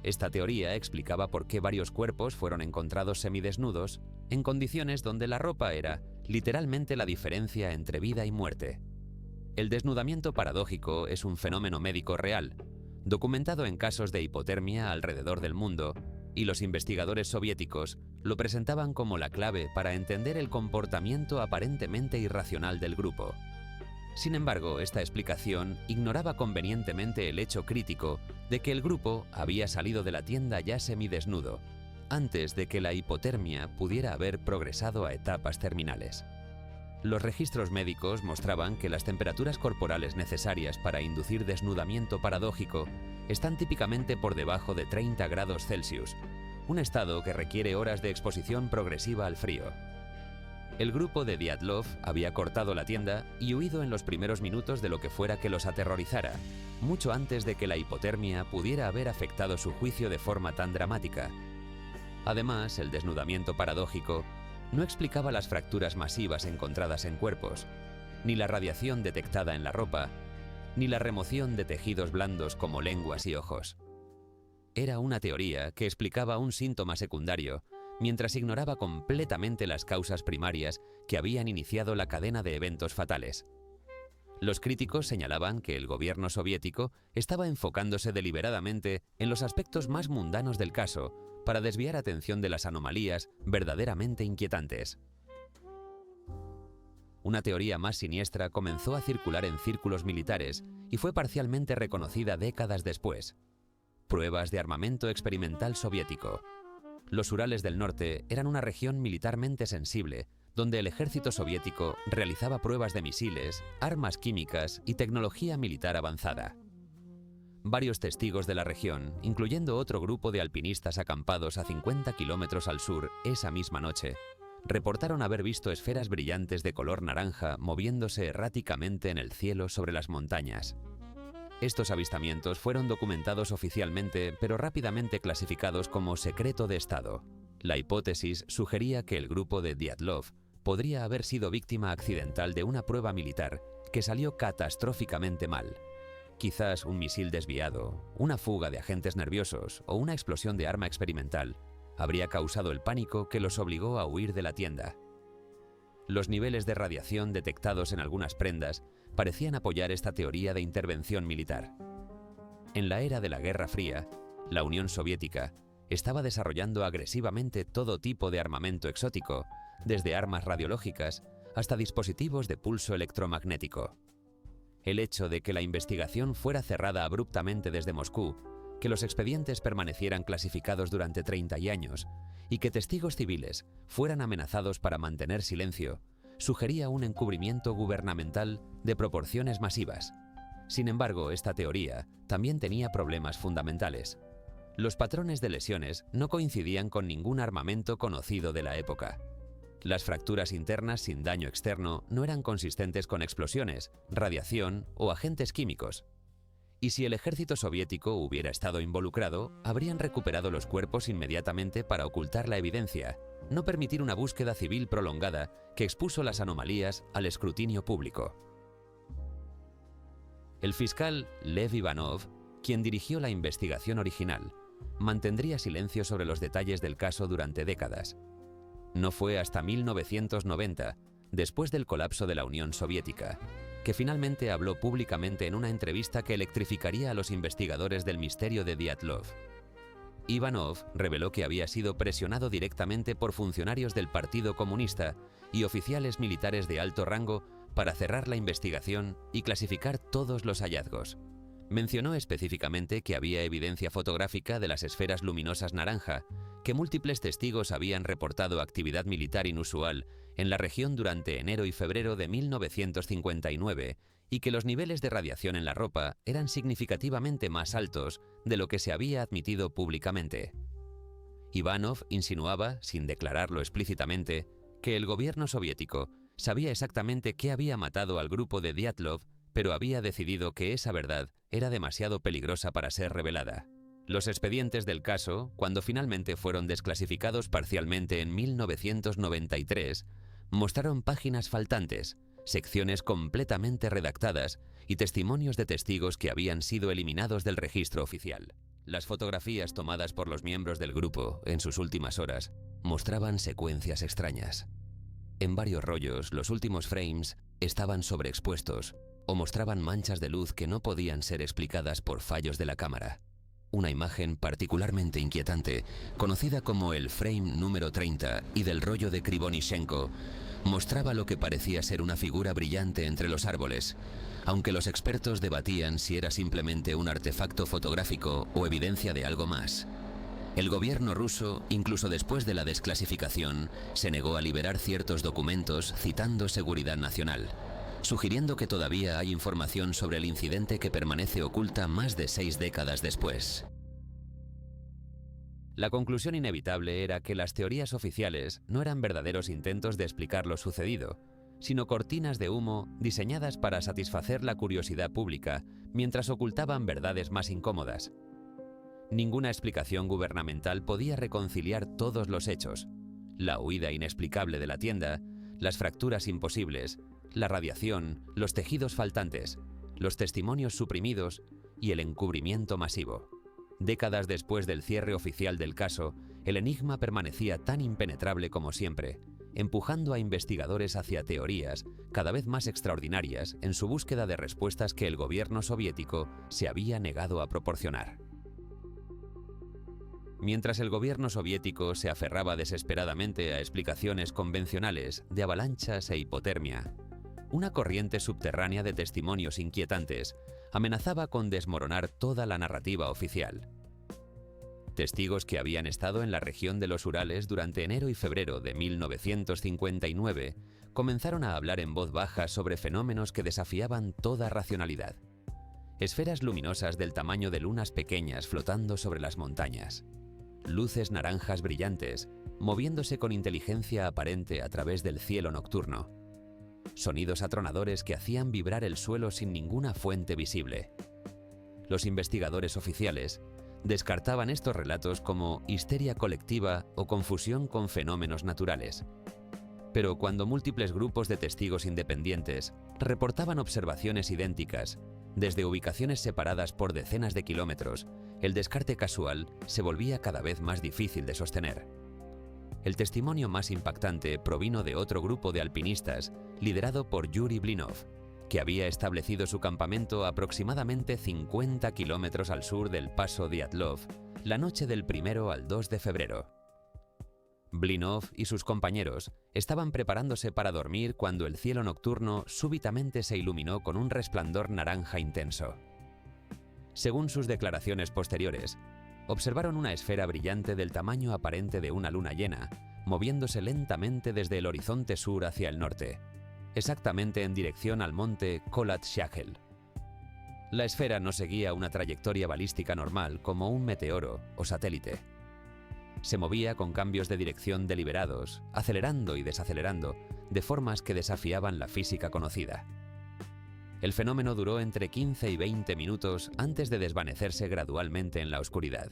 Speaker 1: Esta teoría explicaba por qué varios cuerpos fueron encontrados semidesnudos en condiciones donde la ropa era literalmente la diferencia entre vida y muerte. El desnudamiento paradójico es un fenómeno médico real, documentado en casos de hipotermia alrededor del mundo, y los investigadores soviéticos lo presentaban como la clave para entender el comportamiento aparentemente irracional del grupo. Sin embargo, esta explicación ignoraba convenientemente el hecho crítico de que el grupo había salido de la tienda ya semidesnudo, antes de que la hipotermia pudiera haber progresado a etapas terminales. Los registros médicos mostraban que las temperaturas corporales necesarias para inducir desnudamiento paradójico están típicamente por debajo de 30 grados Celsius, un estado que requiere horas de exposición progresiva al frío. El grupo de Dyatlov había cortado la tienda y huido en los primeros minutos de lo que fuera que los aterrorizara, mucho antes de que la hipotermia pudiera haber afectado su juicio de forma tan dramática. Además, el desnudamiento paradójico no explicaba las fracturas masivas encontradas en cuerpos, ni la radiación detectada en la ropa, ni la remoción de tejidos blandos como lenguas y ojos. Era una teoría que explicaba un síntoma secundario, mientras ignoraba completamente las causas primarias que habían iniciado la cadena de eventos fatales. Los críticos señalaban que el gobierno soviético estaba enfocándose deliberadamente en los aspectos más mundanos del caso para desviar atención de las anomalías verdaderamente inquietantes. Una teoría más siniestra comenzó a circular en círculos militares y fue parcialmente reconocida décadas después. Pruebas de armamento experimental soviético. Los Urales del Norte eran una región militarmente sensible, donde el ejército soviético realizaba pruebas de misiles, armas químicas y tecnología militar avanzada. Varios testigos de la región, incluyendo otro grupo de alpinistas acampados a 50 kilómetros al sur esa misma noche, reportaron haber visto esferas brillantes de color naranja moviéndose erráticamente en el cielo sobre las montañas. Estos avistamientos fueron documentados oficialmente, pero rápidamente clasificados como secreto de Estado. La hipótesis sugería que el grupo de Dyatlov podría haber sido víctima accidental de una prueba militar que salió catastróficamente mal. Quizás un misil desviado, una fuga de agentes nerviosos o una explosión de arma experimental habría causado el pánico que los obligó a huir de la tienda. Los niveles de radiación detectados en algunas prendas parecían apoyar esta teoría de intervención militar. En la era de la Guerra Fría, la Unión Soviética estaba desarrollando agresivamente todo tipo de armamento exótico, desde armas radiológicas hasta dispositivos de pulso electromagnético. El hecho de que la investigación fuera cerrada abruptamente desde Moscú, que los expedientes permanecieran clasificados durante 30 años y que testigos civiles fueran amenazados para mantener silencio, sugería un encubrimiento gubernamental de proporciones masivas. Sin embargo, esta teoría también tenía problemas fundamentales. Los patrones de lesiones no coincidían con ningún armamento conocido de la época. Las fracturas internas sin daño externo no eran consistentes con explosiones, radiación o agentes químicos. Y si el ejército soviético hubiera estado involucrado, habrían recuperado los cuerpos inmediatamente para ocultar la evidencia, no permitir una búsqueda civil prolongada que expuso las anomalías al escrutinio público. El fiscal Lev Ivanov, quien dirigió la investigación original, mantendría silencio sobre los detalles del caso durante décadas. No fue hasta 1990, después del colapso de la Unión Soviética, que finalmente habló públicamente en una entrevista que electrificaría a los investigadores del misterio de Dyatlov. Ivanov reveló que había sido presionado directamente por funcionarios del Partido Comunista y oficiales militares de alto rango para cerrar la investigación y clasificar todos los hallazgos. Mencionó específicamente que había evidencia fotográfica de las esferas luminosas naranja, que múltiples testigos habían reportado actividad militar inusual en la región durante enero y febrero de 1959 y que los niveles de radiación en la ropa eran significativamente más altos de lo que se había admitido públicamente. Ivanov insinuaba, sin declararlo explícitamente, que el gobierno soviético sabía exactamente qué había matado al grupo de Dyatlov pero había decidido que esa verdad era demasiado peligrosa para ser revelada. Los expedientes del caso, cuando finalmente fueron desclasificados parcialmente en 1993, mostraron páginas faltantes, secciones completamente redactadas y testimonios de testigos que habían sido eliminados del registro oficial. Las fotografías tomadas por los miembros del grupo en sus últimas horas mostraban secuencias extrañas. En varios rollos, los últimos frames estaban sobreexpuestos o mostraban manchas de luz que no podían ser explicadas por fallos de la cámara. Una imagen particularmente inquietante, conocida como el frame número 30 y del rollo de Krivonishenko, mostraba lo que parecía ser una figura brillante entre los árboles, aunque los expertos debatían si era simplemente un artefacto fotográfico o evidencia de algo más. El gobierno ruso, incluso después de la desclasificación, se negó a liberar ciertos documentos citando seguridad nacional, sugiriendo que todavía hay información sobre el incidente que permanece oculta más de 6 décadas después. La conclusión inevitable era que las teorías oficiales no eran verdaderos intentos de explicar lo sucedido, sino cortinas de humo diseñadas para satisfacer la curiosidad pública mientras ocultaban verdades más incómodas. Ninguna explicación gubernamental podía reconciliar todos los hechos: la huida inexplicable de la tienda, las fracturas imposibles, la radiación, los tejidos faltantes, los testimonios suprimidos y el encubrimiento masivo. Décadas después del cierre oficial del caso, el enigma permanecía tan impenetrable como siempre, empujando a investigadores hacia teorías cada vez más extraordinarias en su búsqueda de respuestas que el gobierno soviético se había negado a proporcionar. Mientras el gobierno soviético se aferraba desesperadamente a explicaciones convencionales de avalanchas e hipotermia, una corriente subterránea de testimonios inquietantes amenazaba con desmoronar toda la narrativa oficial. Testigos que habían estado en la región de los Urales durante enero y febrero de 1959 comenzaron a hablar en voz baja sobre fenómenos que desafiaban toda racionalidad. Esferas luminosas del tamaño de lunas pequeñas flotando sobre las montañas. Luces naranjas brillantes, moviéndose con inteligencia aparente a través del cielo nocturno. Sonidos atronadores que hacían vibrar el suelo sin ninguna fuente visible. Los investigadores oficiales descartaban estos relatos como histeria colectiva o confusión con fenómenos naturales. Pero cuando múltiples grupos de testigos independientes reportaban observaciones idénticas, desde ubicaciones separadas por decenas de kilómetros, el descarte casual se volvía cada vez más difícil de sostener. El testimonio más impactante provino de otro grupo de alpinistas liderado por Yuri Blinov, que había establecido su campamento aproximadamente 50 kilómetros al sur del paso Dyatlov la noche del 1 al 2 de febrero. Blinov y sus compañeros estaban preparándose para dormir cuando el cielo nocturno súbitamente se iluminó con un resplandor naranja intenso. Según sus declaraciones posteriores, observaron una esfera brillante del tamaño aparente de una luna llena, moviéndose lentamente desde el horizonte sur hacia el norte, exactamente en dirección al monte Kholat-Shachel. La esfera no seguía una trayectoria balística normal como un meteoro o satélite. Se movía con cambios de dirección deliberados, acelerando y desacelerando, de formas que desafiaban la física conocida. El fenómeno duró entre 15 y 20 minutos antes de desvanecerse gradualmente en la oscuridad.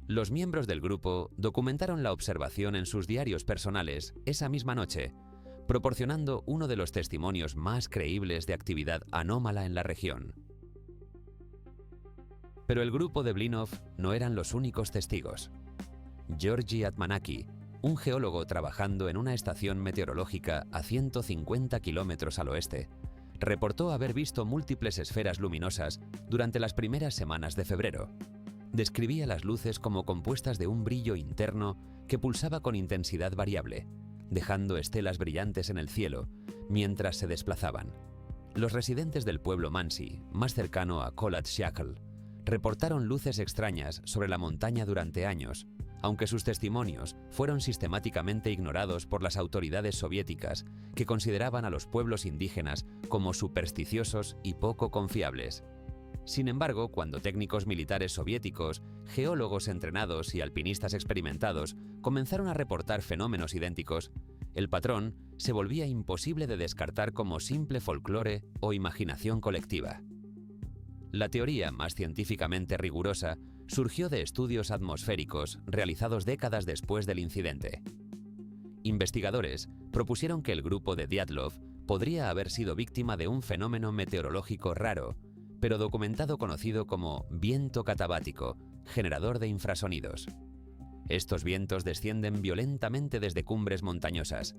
Speaker 1: Los miembros del grupo documentaron la observación en sus diarios personales esa misma noche, proporcionando uno de los testimonios más creíbles de actividad anómala en la región. Pero el grupo de Blinov no eran los únicos testigos. Georgi Atmanaki, un geólogo trabajando en una estación meteorológica a 150 kilómetros al oeste, reportó haber visto múltiples esferas luminosas durante las primeras semanas de febrero. Describía las luces como compuestas de un brillo interno que pulsaba con intensidad variable, dejando estelas brillantes en el cielo mientras se desplazaban. Los residentes del pueblo Mansi, más cercano a Kholat-Shachel, reportaron luces extrañas sobre la montaña durante años, aunque sus testimonios fueron sistemáticamente ignorados por las autoridades soviéticas, que consideraban a los pueblos indígenas como supersticiosos y poco confiables. Sin embargo, cuando técnicos militares soviéticos, geólogos entrenados y alpinistas experimentados comenzaron a reportar fenómenos idénticos, el patrón se volvía imposible de descartar como simple folclore o imaginación colectiva. La teoría más científicamente rigurosa surgió de estudios atmosféricos realizados décadas después del incidente. Investigadores propusieron que el grupo de Dyatlov podría haber sido víctima de un fenómeno meteorológico raro, pero documentado, conocido como viento catabático, generador de infrasonidos. Estos vientos descienden violentamente desde cumbres montañosas,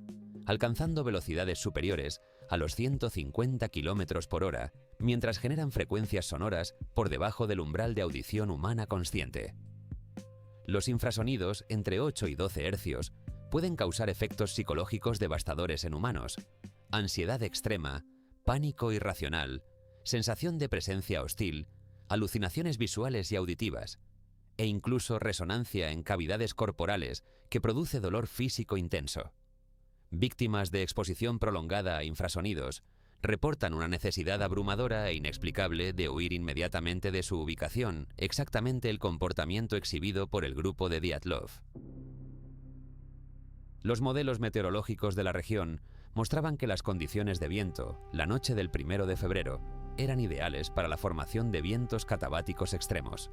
Speaker 1: alcanzando velocidades superiores a los 150 km por hora, mientras generan frecuencias sonoras por debajo del umbral de audición humana consciente. Los infrasonidos, entre 8 y 12 hercios, pueden causar efectos psicológicos devastadores en humanos: ansiedad extrema, pánico irracional, sensación de presencia hostil, alucinaciones visuales y auditivas, e incluso resonancia en cavidades corporales que produce dolor físico intenso. Víctimas de exposición prolongada a infrasonidos reportan una necesidad abrumadora e inexplicable de huir inmediatamente de su ubicación, exactamente el comportamiento exhibido por el grupo de Dyatlov. Los modelos meteorológicos de la región mostraban que las condiciones de viento, la noche del 1 de febrero, eran ideales para la formación de vientos catabáticos extremos.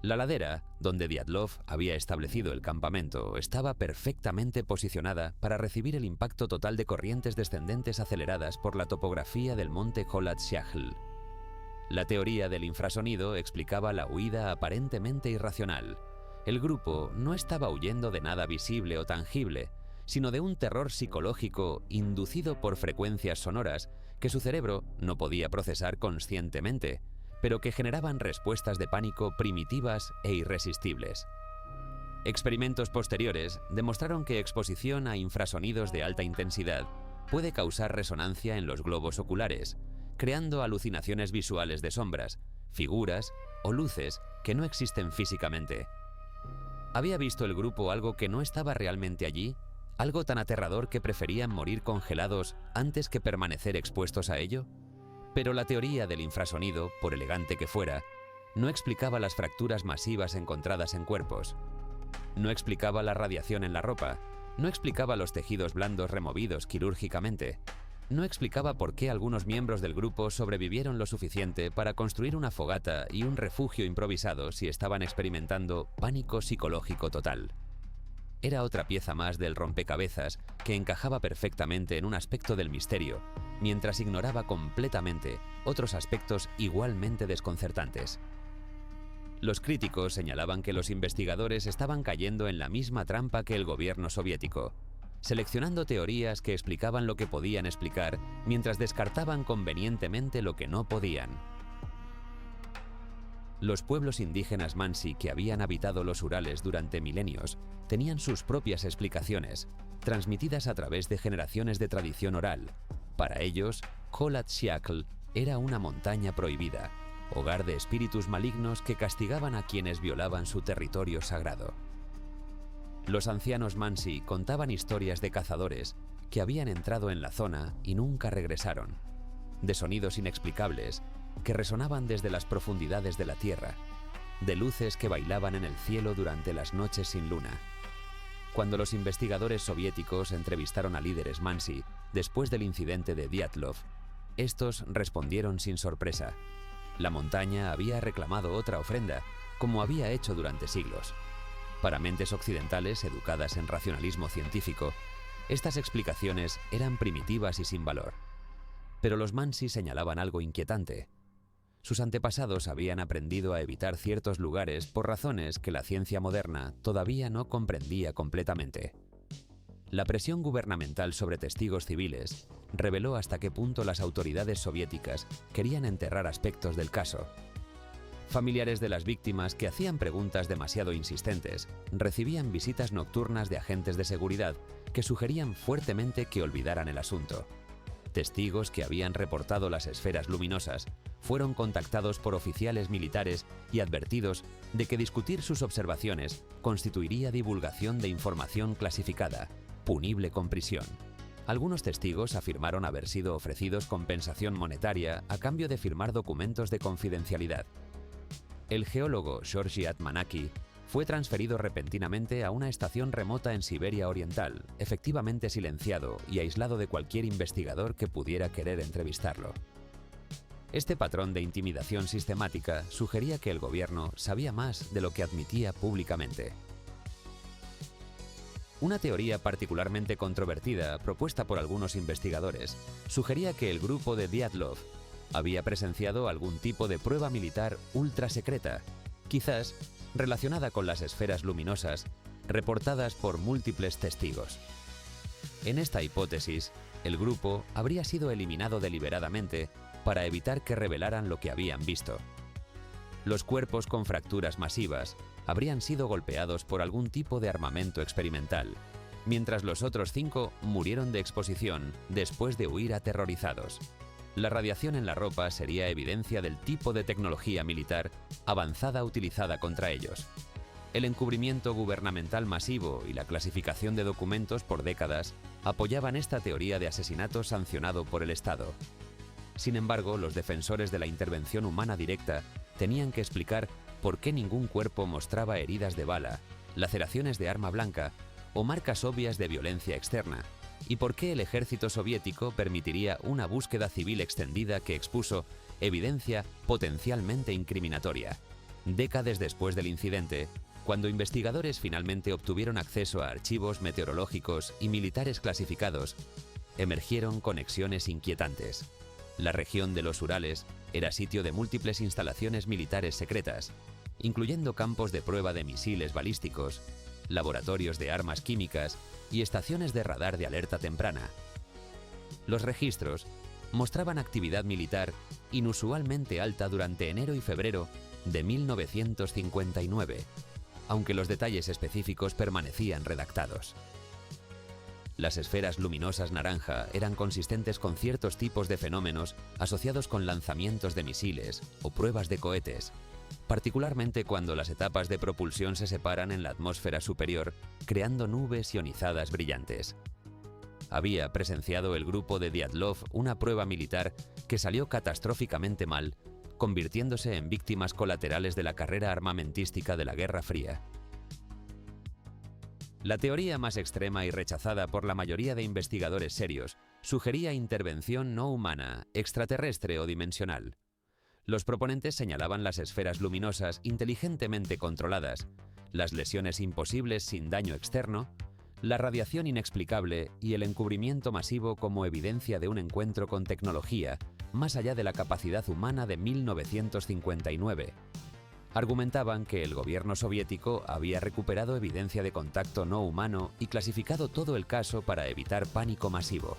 Speaker 1: La ladera, donde Dyatlov había establecido el campamento, estaba perfectamente posicionada para recibir el impacto total de corrientes descendentes aceleradas por la topografía del monte Kholat Syakhl. La teoría del infrasonido explicaba la huida aparentemente irracional. El grupo no estaba huyendo de nada visible o tangible, sino de un terror psicológico inducido por frecuencias sonoras que su cerebro no podía procesar conscientemente, pero que generaban respuestas de pánico primitivas e irresistibles. Experimentos posteriores demostraron que exposición a infrasonidos de alta intensidad puede causar resonancia en los globos oculares, creando alucinaciones visuales de sombras, figuras o luces que no existen físicamente. ¿Había visto el grupo algo que no estaba realmente allí? ¿Algo tan aterrador que preferían morir congelados antes que permanecer expuestos a ello? Pero la teoría del infrasonido, por elegante que fuera, no explicaba las fracturas masivas encontradas en cuerpos. No explicaba la radiación en la ropa. No explicaba los tejidos blandos removidos quirúrgicamente. No explicaba por qué algunos miembros del grupo sobrevivieron lo suficiente para construir una fogata y un refugio improvisado si estaban experimentando pánico psicológico total. Era otra pieza más del rompecabezas que encajaba perfectamente en un aspecto del misterio, mientras ignoraba completamente otros aspectos igualmente desconcertantes. Los críticos señalaban que los investigadores estaban cayendo en la misma trampa que el gobierno soviético, seleccionando teorías que explicaban lo que podían explicar mientras descartaban convenientemente lo que no podían. Los pueblos indígenas Mansi que habían habitado los Urales durante milenios tenían sus propias explicaciones, transmitidas a través de generaciones de tradición oral. Para ellos, Kholat Syakhl era una montaña prohibida, hogar de espíritus malignos que castigaban a quienes violaban su territorio sagrado. Los ancianos Mansi contaban historias de cazadores que habían entrado en la zona y nunca regresaron, de sonidos inexplicables que resonaban desde las profundidades de la tierra, de luces que bailaban en el cielo durante las noches sin luna. Cuando los investigadores soviéticos entrevistaron a líderes Mansi después del incidente de Dyatlov, estos respondieron sin sorpresa. La montaña había reclamado otra ofrenda, como había hecho durante siglos. Para mentes occidentales educadas en racionalismo científico, estas explicaciones eran primitivas y sin valor. Pero los Mansi señalaban algo inquietante. Sus antepasados habían aprendido a evitar ciertos lugares por razones que la ciencia moderna todavía no comprendía completamente. La presión gubernamental sobre testigos civiles reveló hasta qué punto las autoridades soviéticas querían enterrar aspectos del caso. Familiares de las víctimas que hacían preguntas demasiado insistentes recibían visitas nocturnas de agentes de seguridad que sugerían fuertemente que olvidaran el asunto. Testigos que habían reportado las esferas luminosas fueron contactados por oficiales militares y advertidos de que discutir sus observaciones constituiría divulgación de información clasificada, punible con prisión. Algunos testigos afirmaron haber sido ofrecidos compensación monetaria a cambio de firmar documentos de confidencialidad. El geólogo Georgi Atmanaki fue transferido repentinamente a una estación remota en Siberia Oriental, efectivamente silenciado y aislado de cualquier investigador que pudiera querer entrevistarlo. Este patrón de intimidación sistemática sugería que el gobierno sabía más de lo que admitía públicamente. Una teoría particularmente controvertida, propuesta por algunos investigadores, sugería que el grupo de Dyatlov había presenciado algún tipo de prueba militar ultra secreta, quizás relacionada con las esferas luminosas, reportadas por múltiples testigos. En esta hipótesis, el grupo habría sido eliminado deliberadamente para evitar que revelaran lo que habían visto. Los cuerpos con fracturas masivas habrían sido golpeados por algún tipo de armamento experimental, mientras los otros 5 murieron de exposición después de huir aterrorizados. La radiación en la ropa sería evidencia del tipo de tecnología militar avanzada utilizada contra ellos. El encubrimiento gubernamental masivo y la clasificación de documentos por décadas apoyaban esta teoría de asesinato sancionado por el Estado. Sin embargo, los defensores de la intervención humana directa tenían que explicar por qué ningún cuerpo mostraba heridas de bala, laceraciones de arma blanca o marcas obvias de violencia externa, y por qué el ejército soviético permitiría una búsqueda civil extendida que expuso evidencia potencialmente incriminatoria. Décadas después del incidente, cuando investigadores finalmente obtuvieron acceso a archivos meteorológicos y militares clasificados, emergieron conexiones inquietantes. La región de los Urales era sitio de múltiples instalaciones militares secretas, incluyendo campos de prueba de misiles balísticos, laboratorios de armas químicas y estaciones de radar de alerta temprana. Los registros mostraban actividad militar inusualmente alta durante enero y febrero de 1959, aunque los detalles específicos permanecían redactados. Las esferas luminosas naranja eran consistentes con ciertos tipos de fenómenos asociados con lanzamientos de misiles o pruebas de cohetes, particularmente cuando las etapas de propulsión se separan en la atmósfera superior, creando nubes ionizadas brillantes. Había presenciado el grupo de Dyatlov una prueba militar que salió catastróficamente mal, convirtiéndose en víctimas colaterales de la carrera armamentística de la Guerra Fría. La teoría más extrema y rechazada por la mayoría de investigadores serios sugería intervención no humana, extraterrestre o dimensional. Los proponentes señalaban las esferas luminosas inteligentemente controladas, las lesiones imposibles sin daño externo, la radiación inexplicable y el encubrimiento masivo como evidencia de un encuentro con tecnología más allá de la capacidad humana de 1959. Argumentaban que el gobierno soviético había recuperado evidencia de contacto no humano y clasificado todo el caso para evitar pánico masivo.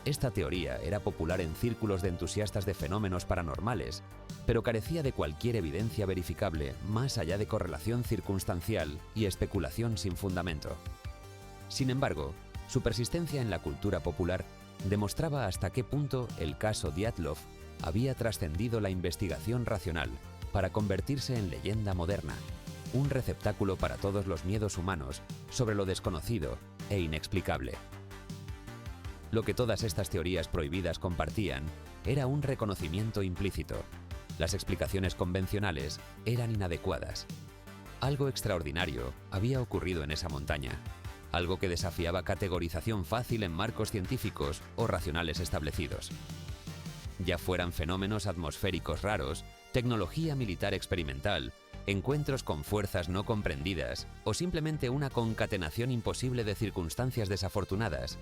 Speaker 1: Esta teoría era popular en círculos de entusiastas de fenómenos paranormales, pero carecía de cualquier evidencia verificable más allá de correlación circunstancial y especulación sin fundamento. Sin embargo, su persistencia en la cultura popular demostraba hasta qué punto el caso Dyatlov había trascendido la investigación racional para convertirse en leyenda moderna, un receptáculo para todos los miedos humanos sobre lo desconocido e inexplicable. Lo que todas estas teorías prohibidas compartían era un reconocimiento implícito. Las explicaciones convencionales eran inadecuadas. Algo extraordinario había ocurrido en esa montaña, algo que desafiaba categorización fácil en marcos científicos o racionales establecidos. Ya fueran fenómenos atmosféricos raros, tecnología militar experimental, encuentros con fuerzas no comprendidas o simplemente una concatenación imposible de circunstancias desafortunadas,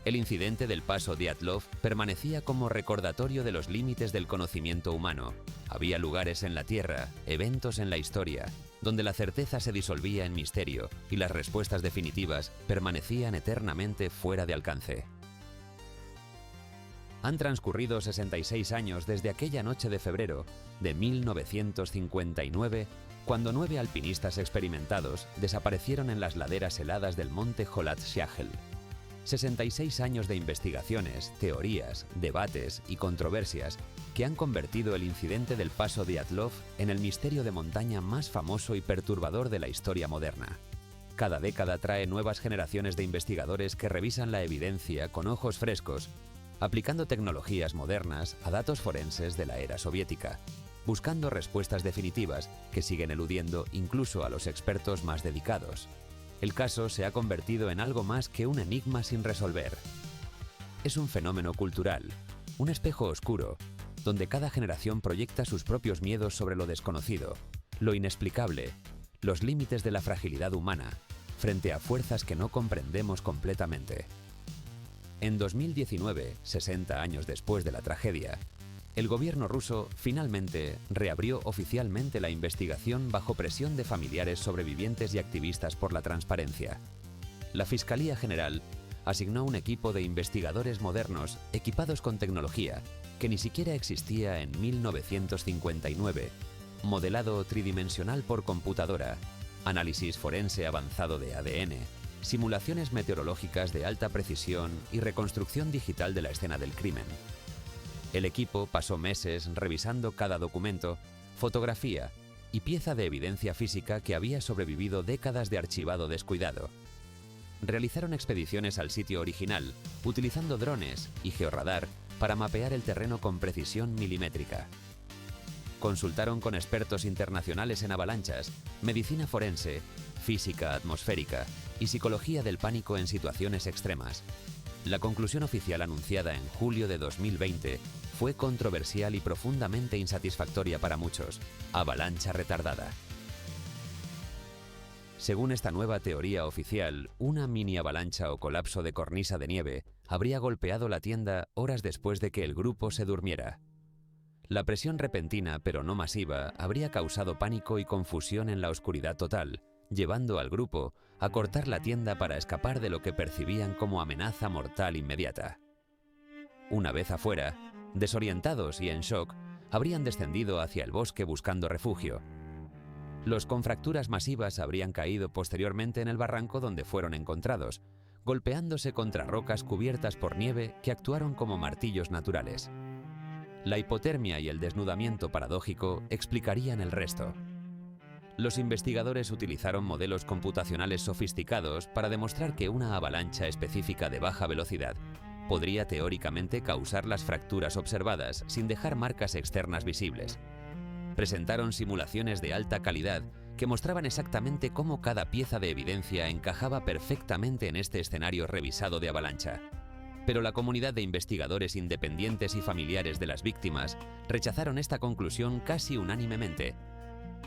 Speaker 1: el incidente del paso Dyatlov permanecía como recordatorio de los límites del conocimiento humano. Había lugares en la Tierra, eventos en la historia, donde la certeza se disolvía en misterio y las respuestas definitivas permanecían eternamente fuera de alcance. Han transcurrido 66 años desde aquella noche de febrero de 1959, cuando 9 alpinistas experimentados desaparecieron en las laderas heladas del monte Kholat Shahel. 66 años de investigaciones, teorías, debates y controversias que han convertido el incidente del paso Dyatlov en el misterio de montaña más famoso y perturbador de la historia moderna. Cada década trae nuevas generaciones de investigadores que revisan la evidencia con ojos frescos, aplicando tecnologías modernas a datos forenses de la era soviética. buscando respuestas definitivas que siguen eludiendo incluso a los expertos más dedicados. El caso se ha convertido en algo más que un enigma sin resolver. Es un fenómeno cultural, un espejo oscuro, donde cada generación proyecta sus propios miedos sobre lo desconocido, lo inexplicable, los límites de la fragilidad humana, frente a fuerzas que no comprendemos completamente. En 2019, 60 años después de la tragedia, el gobierno ruso finalmente reabrió oficialmente la investigación bajo presión de familiares sobrevivientes y activistas por la transparencia. La Fiscalía General asignó un equipo de investigadores modernos equipados con tecnología que ni siquiera existía en 1959, modelado tridimensional por computadora, análisis forense avanzado de ADN, simulaciones meteorológicas de alta precisión y reconstrucción digital de la escena del crimen. El equipo pasó meses revisando cada documento, fotografía y pieza de evidencia física que había sobrevivido décadas de archivado descuidado. Realizaron expediciones al sitio original, utilizando drones y georradar para mapear el terreno con precisión milimétrica. Consultaron con expertos internacionales en avalanchas, medicina forense, física atmosférica y psicología del pánico en situaciones extremas. La conclusión oficial anunciada en julio de 2020 fue controversial y profundamente insatisfactoria para muchos: avalancha retardada. Según esta nueva teoría oficial, una mini avalancha o colapso de cornisa de nieve habría golpeado la tienda horas después de que el grupo se durmiera. La presión repentina, pero no masiva, habría causado pánico y confusión en la oscuridad total, llevando al grupo a cortar la tienda para escapar de lo que percibían como amenaza mortal inmediata. Una vez afuera, desorientados y en shock, habrían descendido hacia el bosque buscando refugio. Los con fracturas masivas habrían caído posteriormente en el barranco donde fueron encontrados, golpeándose contra rocas cubiertas por nieve que actuaron como martillos naturales. La hipotermia y el desnudamiento paradójico explicarían el resto. Los investigadores utilizaron modelos computacionales sofisticados para demostrar que una avalancha específica de baja velocidad podría teóricamente causar las fracturas observadas sin dejar marcas externas visibles. Presentaron simulaciones de alta calidad que mostraban exactamente cómo cada pieza de evidencia encajaba perfectamente en este escenario revisado de avalancha. Pero la comunidad de investigadores independientes y familiares de las víctimas rechazaron esta conclusión casi unánimemente.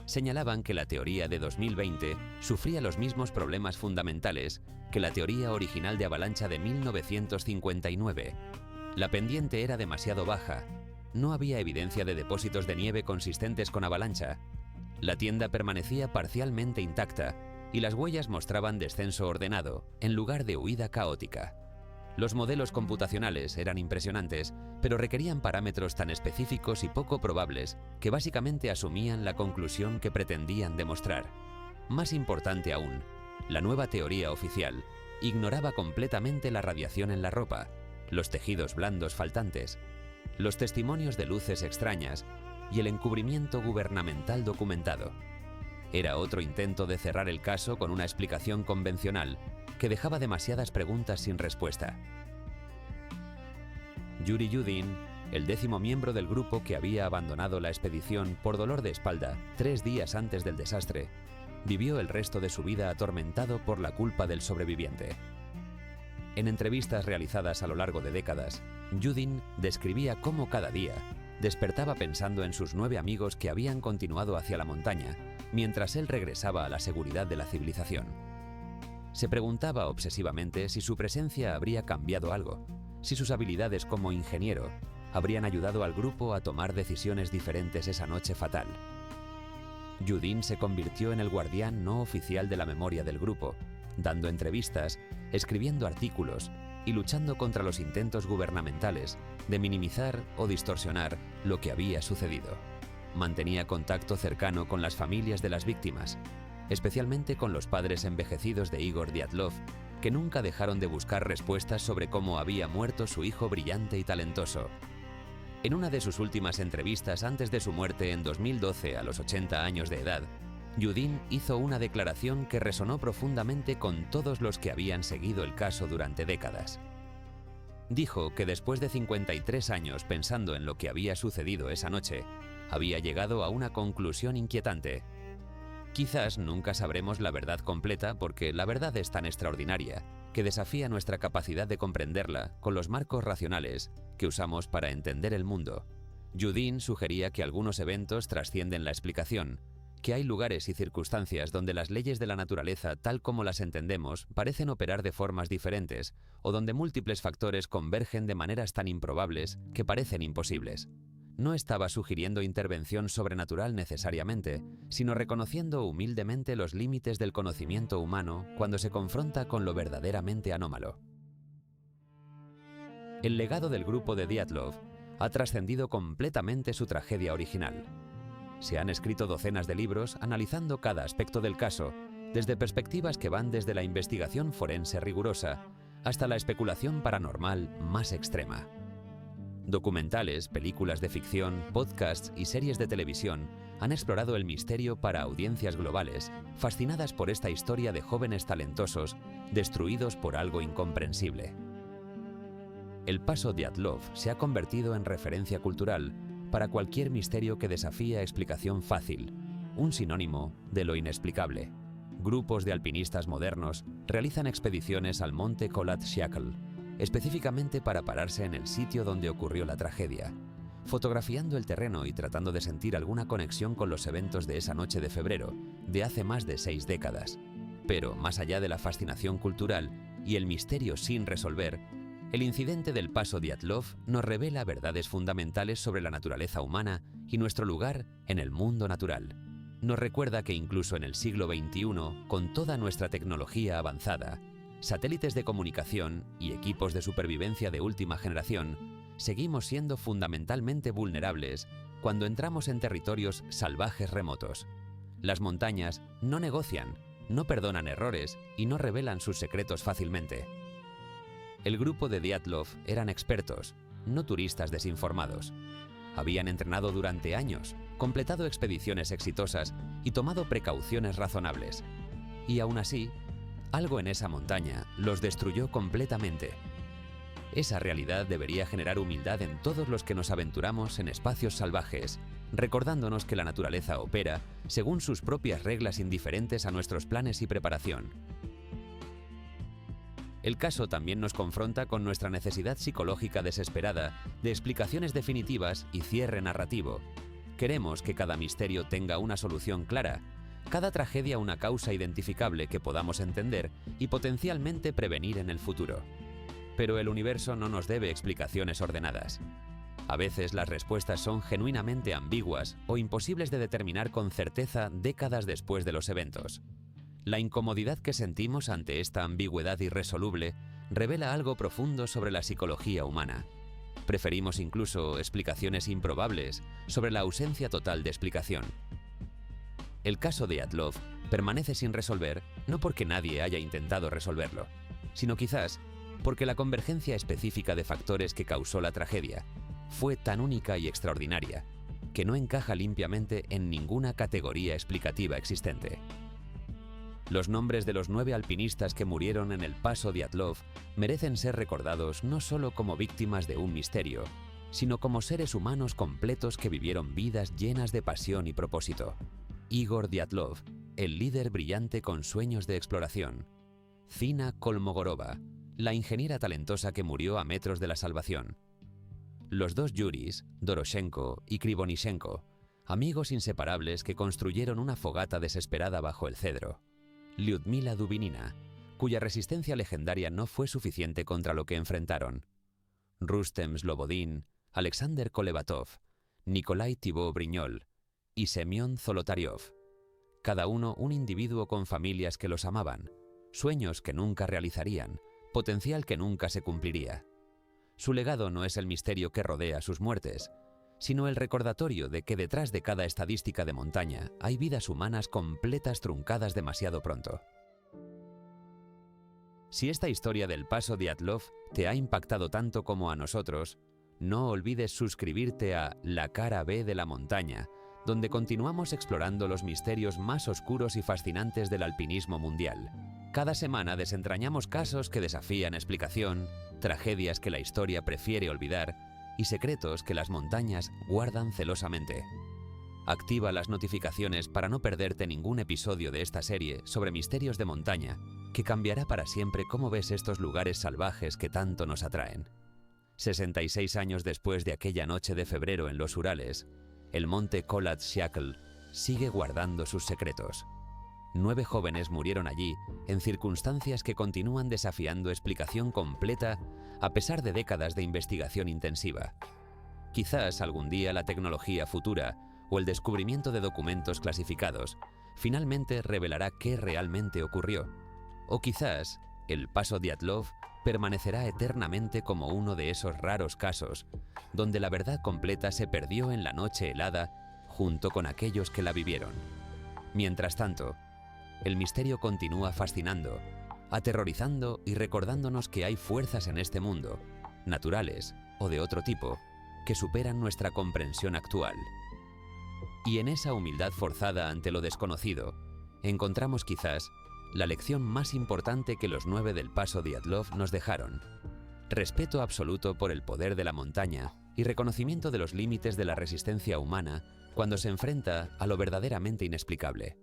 Speaker 1: Señalaban que la teoría de 2020 sufría los mismos problemas fundamentales que la teoría original de avalancha de 1959. La pendiente era demasiado baja, no había evidencia de depósitos de nieve consistentes con avalancha, la tienda permanecía parcialmente intacta y las huellas mostraban descenso ordenado en lugar de huida caótica. Los modelos computacionales eran impresionantes, pero requerían parámetros tan específicos y poco probables que básicamente asumían la conclusión que pretendían demostrar. Más importante aún, la nueva teoría oficial ignoraba completamente la radiación en la ropa, los tejidos blandos faltantes, los testimonios de luces extrañas y el encubrimiento gubernamental documentado. Era otro intento de cerrar el caso con una explicación convencional que dejaba demasiadas preguntas sin respuesta. Yuri Yudin, el 10º miembro del grupo que había abandonado la expedición por dolor de espalda 3 días antes del desastre, vivió el resto de su vida atormentado por la culpa del sobreviviente. En entrevistas realizadas a lo largo de décadas, Yudin describía cómo cada día despertaba pensando en sus 9 amigos que habían continuado hacia la montaña, mientras él regresaba a la seguridad de la civilización. Se preguntaba obsesivamente si su presencia habría cambiado algo, si sus habilidades como ingeniero habrían ayudado al grupo a tomar decisiones diferentes esa noche fatal. Yudin se convirtió en el guardián no oficial de la memoria del grupo, dando entrevistas, escribiendo artículos y luchando contra los intentos gubernamentales de minimizar o distorsionar lo que había sucedido. Mantenía contacto cercano con las familias de las víctimas, especialmente con los padres envejecidos de Igor Dyatlov, que nunca dejaron de buscar respuestas sobre cómo había muerto su hijo brillante y talentoso. En una de sus últimas entrevistas antes de su muerte en 2012 a los 80 años de edad, Yudin hizo una declaración que resonó profundamente con todos los que habían seguido el caso durante décadas. Dijo que después de 53 años pensando en lo que había sucedido esa noche, había llegado a una conclusión inquietante. Quizás nunca sabremos la verdad completa porque la verdad es tan extraordinaria que desafía nuestra capacidad de comprenderla con los marcos racionales que usamos para entender el mundo. Judin sugería que algunos eventos trascienden la explicación, que hay lugares y circunstancias donde las leyes de la naturaleza tal como las entendemos parecen operar de formas diferentes o donde múltiples factores convergen de maneras tan improbables que parecen imposibles. No estaba sugiriendo intervención sobrenatural necesariamente, sino reconociendo humildemente los límites del conocimiento humano cuando se confronta con lo verdaderamente anómalo. El legado del grupo de Dyatlov ha trascendido completamente su tragedia original. Se han escrito docenas de libros analizando cada aspecto del caso, desde perspectivas que van desde la investigación forense rigurosa hasta la especulación paranormal más extrema. Documentales, películas de ficción, podcasts y series de televisión han explorado el misterio para audiencias globales, fascinadas por esta historia de jóvenes talentosos destruidos por algo incomprensible. El paso Dyatlov se ha convertido en referencia cultural para cualquier misterio que desafía explicación fácil, un sinónimo de lo inexplicable. Grupos de alpinistas modernos realizan expediciones al monte Kholat Syakhl, específicamente para pararse en el sitio donde ocurrió la tragedia, fotografiando el terreno y tratando de sentir alguna conexión con los eventos de esa noche de febrero, de hace más de 6 décadas. Pero, más allá de la fascinación cultural y el misterio sin resolver, el incidente del paso Dyatlov nos revela verdades fundamentales sobre la naturaleza humana y nuestro lugar en el mundo natural. Nos recuerda que incluso en el siglo XXI, con toda nuestra tecnología avanzada, satélites de comunicación y equipos de supervivencia de última generación, seguimos siendo fundamentalmente vulnerables cuando entramos en territorios salvajes remotos. Las montañas no negocian, no perdonan errores y no revelan sus secretos fácilmente. El grupo de Dyatlov eran expertos, no turistas desinformados. Habían entrenado durante años, completado expediciones exitosas y tomado precauciones razonables. Y aún así, algo en esa montaña los destruyó completamente. Esa realidad debería generar humildad en todos los que nos aventuramos en espacios salvajes, recordándonos que la naturaleza opera según sus propias reglas indiferentes a nuestros planes y preparación. El caso también nos confronta con nuestra necesidad psicológica desesperada de explicaciones definitivas y cierre narrativo. Queremos que cada misterio tenga una solución clara, cada tragedia una causa identificable que podamos entender y potencialmente prevenir en el futuro. Pero el universo no nos debe explicaciones ordenadas. A veces las respuestas son genuinamente ambiguas o imposibles de determinar con certeza décadas después de los eventos. La incomodidad que sentimos ante esta ambigüedad irresoluble revela algo profundo sobre la psicología humana. Preferimos incluso explicaciones improbables sobre la ausencia total de explicación. El caso de Dyatlov permanece sin resolver no porque nadie haya intentado resolverlo, sino quizás porque la convergencia específica de factores que causó la tragedia fue tan única y extraordinaria que no encaja limpiamente en ninguna categoría explicativa existente. Los nombres de los 9 alpinistas que murieron en el paso Dyatlov merecen ser recordados no solo como víctimas de un misterio, sino como seres humanos completos que vivieron vidas llenas de pasión y propósito. Igor Dyatlov, el líder brillante con sueños de exploración. Zina Kolmogorova, la ingeniera talentosa que murió a metros de la salvación. Los 2 Yuris, Doroshenko y Krivonishenko, amigos inseparables que construyeron una fogata desesperada bajo el cedro. Lyudmila Dubinina, cuya resistencia legendaria no fue suficiente contra lo que enfrentaron. Rustem Slobodin, Alexander Kolevatov, Nikolai Thibault-Brignol y Semyon Zolotaryov. Cada uno un individuo con familias que los amaban, sueños que nunca realizarían, potencial que nunca se cumpliría. Su legado no es el misterio que rodea sus muertes, sino el recordatorio de que detrás de cada estadística de montaña hay vidas humanas completas truncadas demasiado pronto. Si esta historia del paso Dyatlov te ha impactado tanto como a nosotros, no olvides suscribirte a La Cara B de la Montaña, donde continuamos explorando los misterios más oscuros y fascinantes del alpinismo mundial. Cada semana desentrañamos casos que desafían explicación, tragedias que la historia prefiere olvidar y secretos que las montañas guardan celosamente. Activa las notificaciones para no perderte ningún episodio de esta serie sobre misterios de montaña, que cambiará para siempre cómo ves estos lugares salvajes que tanto nos atraen. 66 años después de aquella noche de febrero en los Urales, el monte Kholat-Syakhl sigue guardando sus secretos. 9 jóvenes murieron allí en circunstancias que continúan desafiando explicación completa a pesar de décadas de investigación intensiva. Quizás algún día la tecnología futura o el descubrimiento de documentos clasificados finalmente revelará qué realmente ocurrió. O quizás el Paso Dyatlov permanecerá eternamente como uno de esos raros casos donde la verdad completa se perdió en la noche helada junto con aquellos que la vivieron. Mientras tanto, el misterio continúa fascinando, aterrorizando y recordándonos que hay fuerzas en este mundo, naturales o de otro tipo, que superan nuestra comprensión actual. Y en esa humildad forzada ante lo desconocido, encontramos quizás la lección más importante que los 9 del Paso Dyatlov nos dejaron: respeto absoluto por el poder de la montaña y reconocimiento de los límites de la resistencia humana cuando se enfrenta a lo verdaderamente inexplicable.